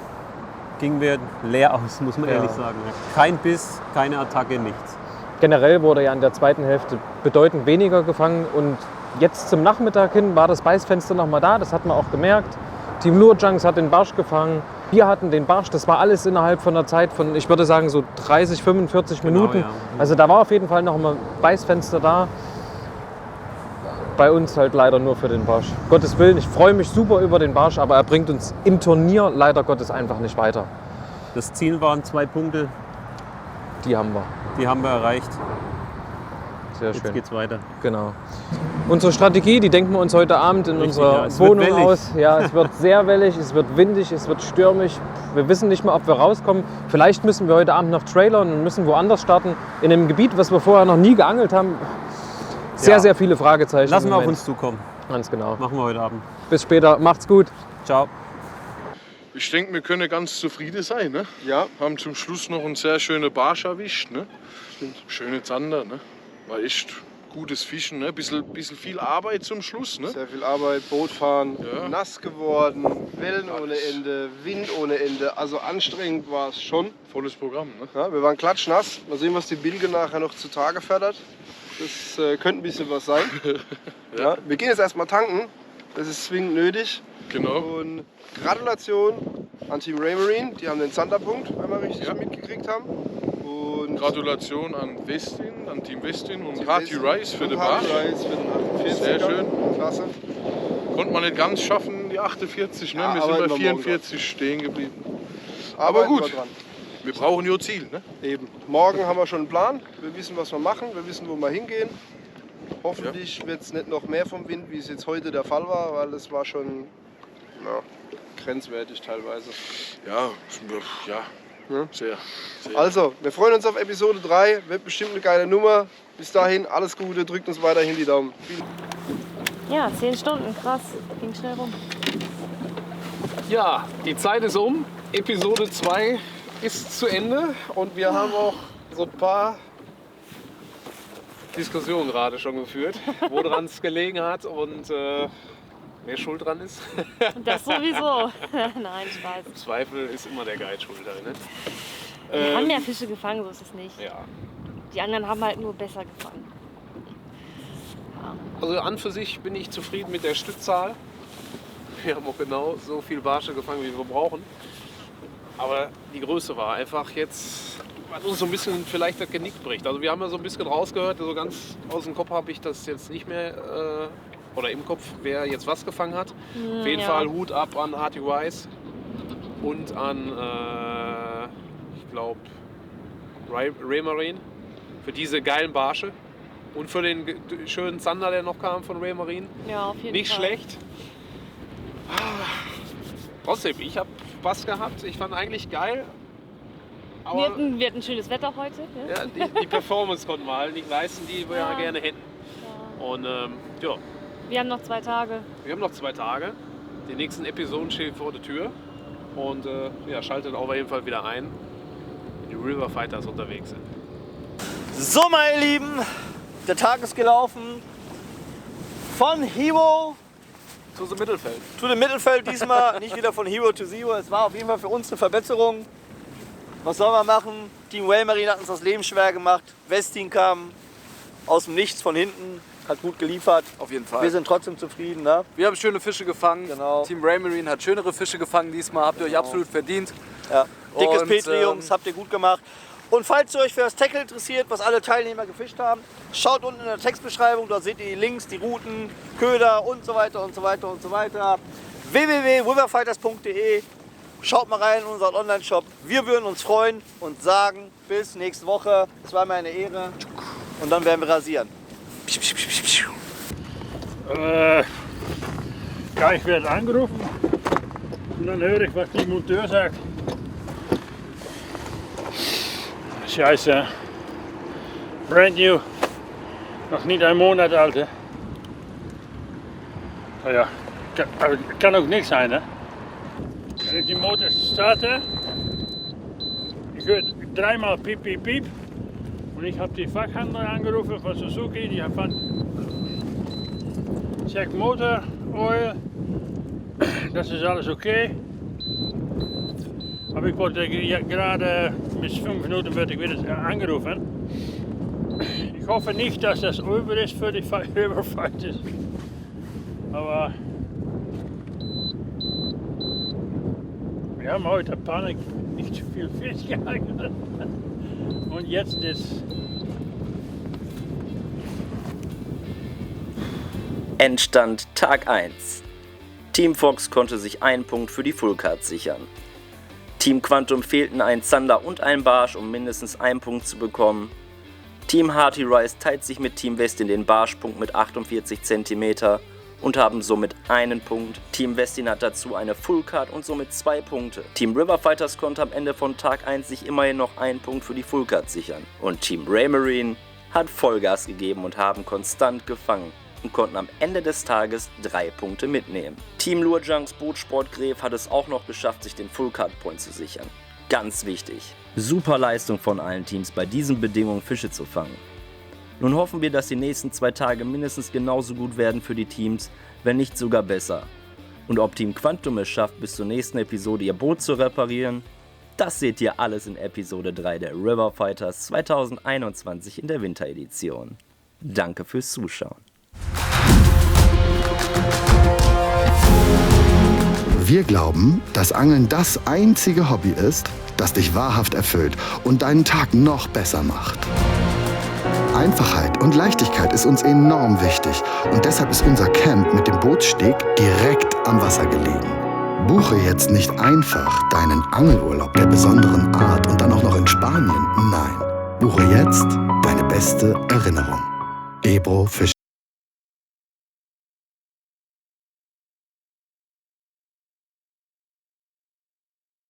gingen wir leer aus, muss man ehrlich sagen. Kein Biss, keine Attacke, nichts. Generell wurde ja in der zweiten Hälfte bedeutend weniger gefangen und jetzt zum Nachmittag hin war das Beißfenster noch mal da, das hat man auch gemerkt. Team Lure Junks hat den Barsch gefangen, wir hatten den Barsch, das war alles innerhalb von einer Zeit von, ich würde sagen, so 30, 45 Minuten. Ja. Also da war auf jeden Fall noch mal Beißfenster da. Bei uns halt leider nur für den Barsch. Gottes Willen, ich freue mich super über den Barsch, aber er bringt uns im Turnier leider Gottes einfach nicht weiter. Das Ziel waren 2 Punkte. Die haben wir. Die haben wir erreicht. Sehr schön. Jetzt geht's weiter. Genau. Unsere Strategie, die denken wir uns heute Abend in Richtig, unserer es wird Wohnung wellig. aus. Ja, es wird sehr wellig, es wird windig, es wird stürmisch. Wir wissen nicht mehr, ob wir rauskommen. Vielleicht müssen wir heute Abend noch trailern und müssen woanders starten. In einem Gebiet, was wir vorher noch nie geangelt haben. Sehr viele Fragezeichen. Lassen im wir auf Moment. uns zukommen. Ganz genau. Machen wir heute Abend. Bis später. Macht's gut. Ciao. Ich denke, wir können ganz zufrieden sein. Ne? Ja. Haben zum Schluss noch einen sehr schönen Barsch erwischt. Ne? Schöne Zander. Ne? War echt gutes Fischen. Ne? Bisschen viel Arbeit zum Schluss. Ne? Sehr viel Arbeit, Bootfahren, nass geworden, Wellen ohne Ende, Wind ohne Ende. Also anstrengend war es schon. Volles Programm. Ne? Ja, wir waren klatschnass. Mal sehen, was die Bilge nachher noch zutage fördert. Das könnte ein bisschen was sein. Ja, wir gehen jetzt erstmal tanken. Das ist zwingend nötig. Genau. Und Gratulation an Team Raymarine. Die haben den Zanderpunkt einmal richtig mitgekriegt haben. Und Gratulation an Westin, an Team Westin und Team Harty Westin Rice für und den Harty Barsch. Rice für den 48er. Sehr schön. Klasse. Konnte man nicht ganz schaffen, die 48. Ne? Ja, wir sind arbeiten bei wir morgen 44 stehen geblieben. Aber Aber gut, dran. wir brauchen nur Ziel. Ne? Eben. Morgen haben wir schon einen Plan. Wir wissen, was wir machen. Wir wissen, wo wir hingehen. Hoffentlich wird es nicht noch mehr vom Wind, wie es jetzt heute der Fall war, weil es war schon grenzwertig teilweise. Ja, sehr. Also, wir freuen uns auf Episode 3. Wird bestimmt eine geile Nummer. Bis dahin, alles Gute. Drückt uns weiterhin die Daumen. Ja, 10 Stunden, krass. Ging schnell rum. Ja, die Zeit ist um. Episode 2 ist zu Ende und wir haben auch so ein paar Diskussionen gerade schon geführt, woran es gelegen hat und wer schuld dran ist. Das sowieso. Nein, Spaß. Im Zweifel ist immer der Guide schuld. Ne? Wir haben ja Fische gefangen, so ist es nicht. Ja. Die anderen haben halt nur besser gefangen. Also an für sich bin ich zufrieden mit der Stückzahl. Wir haben auch genau so viel Barsche gefangen, wie wir brauchen. Aber die Größe war einfach jetzt, was uns so ein bisschen vielleicht das Genick bricht. Also wir haben ja so ein bisschen rausgehört, so ganz aus dem Kopf habe ich das jetzt nicht mehr, oder im Kopf, wer jetzt was gefangen hat. Auf jeden Fall Hut ab an Harty Rice und an, ich glaube, Raymarine für diese geilen Barsche. Und für den schönen Zander, der noch kam von Raymarine. Ja, auf jeden Nicht Fall. schlecht. Trotzdem, ich habe Spaß gehabt. Ich fand eigentlich geil. Aber Wir hatten schönes Wetter heute. Ne? ja, die Performance konnten wir halt nicht leisten, die wir ja gerne hätten. Und ja. Wir haben noch 2 Tage. Wir haben noch 2 Tage. Die nächsten Episoden stehen vor der Tür. Und ja, schaltet auf jeden Fall wieder ein, wenn die River Fighters unterwegs sind. So, meine Lieben, der Tag ist gelaufen. Von Hero zu dem Mittelfeld. Zu dem Mittelfeld diesmal, nicht wieder von Hero to Zero. Es war auf jeden Fall für uns eine Verbesserung. Was soll man machen? Team Raymarine hat uns das Leben schwer gemacht. Westin kam aus dem Nichts von hinten, hat gut geliefert. Auf jeden Fall. Wir sind trotzdem zufrieden. Ne? Wir haben schöne Fische gefangen. Genau. Team Raymarine hat schönere Fische gefangen diesmal. Habt ihr euch absolut verdient. Ja. Dickes Und, Petri, Jungs, habt ihr gut gemacht. Und falls ihr euch für das Tackle interessiert, was alle Teilnehmer gefischt haben, schaut unten in der Textbeschreibung, dort seht ihr die Links, die Routen, Köder und so weiter und so weiter und so weiter. www.riverfighters.de. Schaut mal rein in unseren Online-Shop. Wir würden uns freuen und sagen bis nächste Woche. Es war mir eine Ehre. Und dann werden wir rasieren. Gleich wird angerufen und dann höre ich, was die Monteur sagt. Scheiße. Brand new. Noch nicht ein Monat alt. Hè? Nou ja, kan ook niks zijn. Hè? Wenn ich die Motor starte, ich dreimal piep, piep, piep. Und ich habe die Fachhändler angerufen von Suzuki, die haben Check Motor Oil, das ist alles okay. Aber ich wollte gerade bis 5 Minuten werde ich wieder angerufen. Ich hoffe nicht, dass das über ist für die Riverfighters. Aber wir haben heute Panik nicht zu viel Fisch geangelt. Und jetzt ist Endstand Tag 1. Team Fox konnte sich einen Punkt für die Fullcard sichern. Team Quantum fehlten ein Zander und ein Barsch, um mindestens einen Punkt zu bekommen. Team Hearty Rice teilt sich mit Team Westin den Barschpunkt mit 48 cm und haben somit einen Punkt. Team Westin hat dazu eine Fullcard und somit 2 Punkte. Team Riverfighters konnte am Ende von Tag 1 sich immerhin noch einen Punkt für die Fullcard sichern. Und Team Raymarine hat Vollgas gegeben und haben konstant gefangen und konnten am Ende des Tages 3 Punkte mitnehmen. Team Lurjunks Bootsport Gref hat es auch noch geschafft, sich den Fullcard Point zu sichern. Ganz wichtig. Super Leistung von allen Teams, bei diesen Bedingungen Fische zu fangen. Nun hoffen wir, dass die nächsten 2 Tage mindestens genauso gut werden für die Teams, wenn nicht sogar besser. Und ob Team Quantum es schafft, bis zur nächsten Episode ihr Boot zu reparieren, das seht ihr alles in Episode 3 der Riverfighters 2021 in der Winteredition. Danke fürs Zuschauen. Wir glauben, dass Angeln das einzige Hobby ist, das dich wahrhaft erfüllt und deinen Tag noch besser macht. Einfachheit und Leichtigkeit ist uns enorm wichtig und deshalb ist unser Camp mit dem Bootssteg direkt am Wasser gelegen. Buche jetzt nicht einfach deinen Angelurlaub der besonderen Art und dann auch noch in Spanien. Nein, buche jetzt deine beste Erinnerung. Ebro Fisch.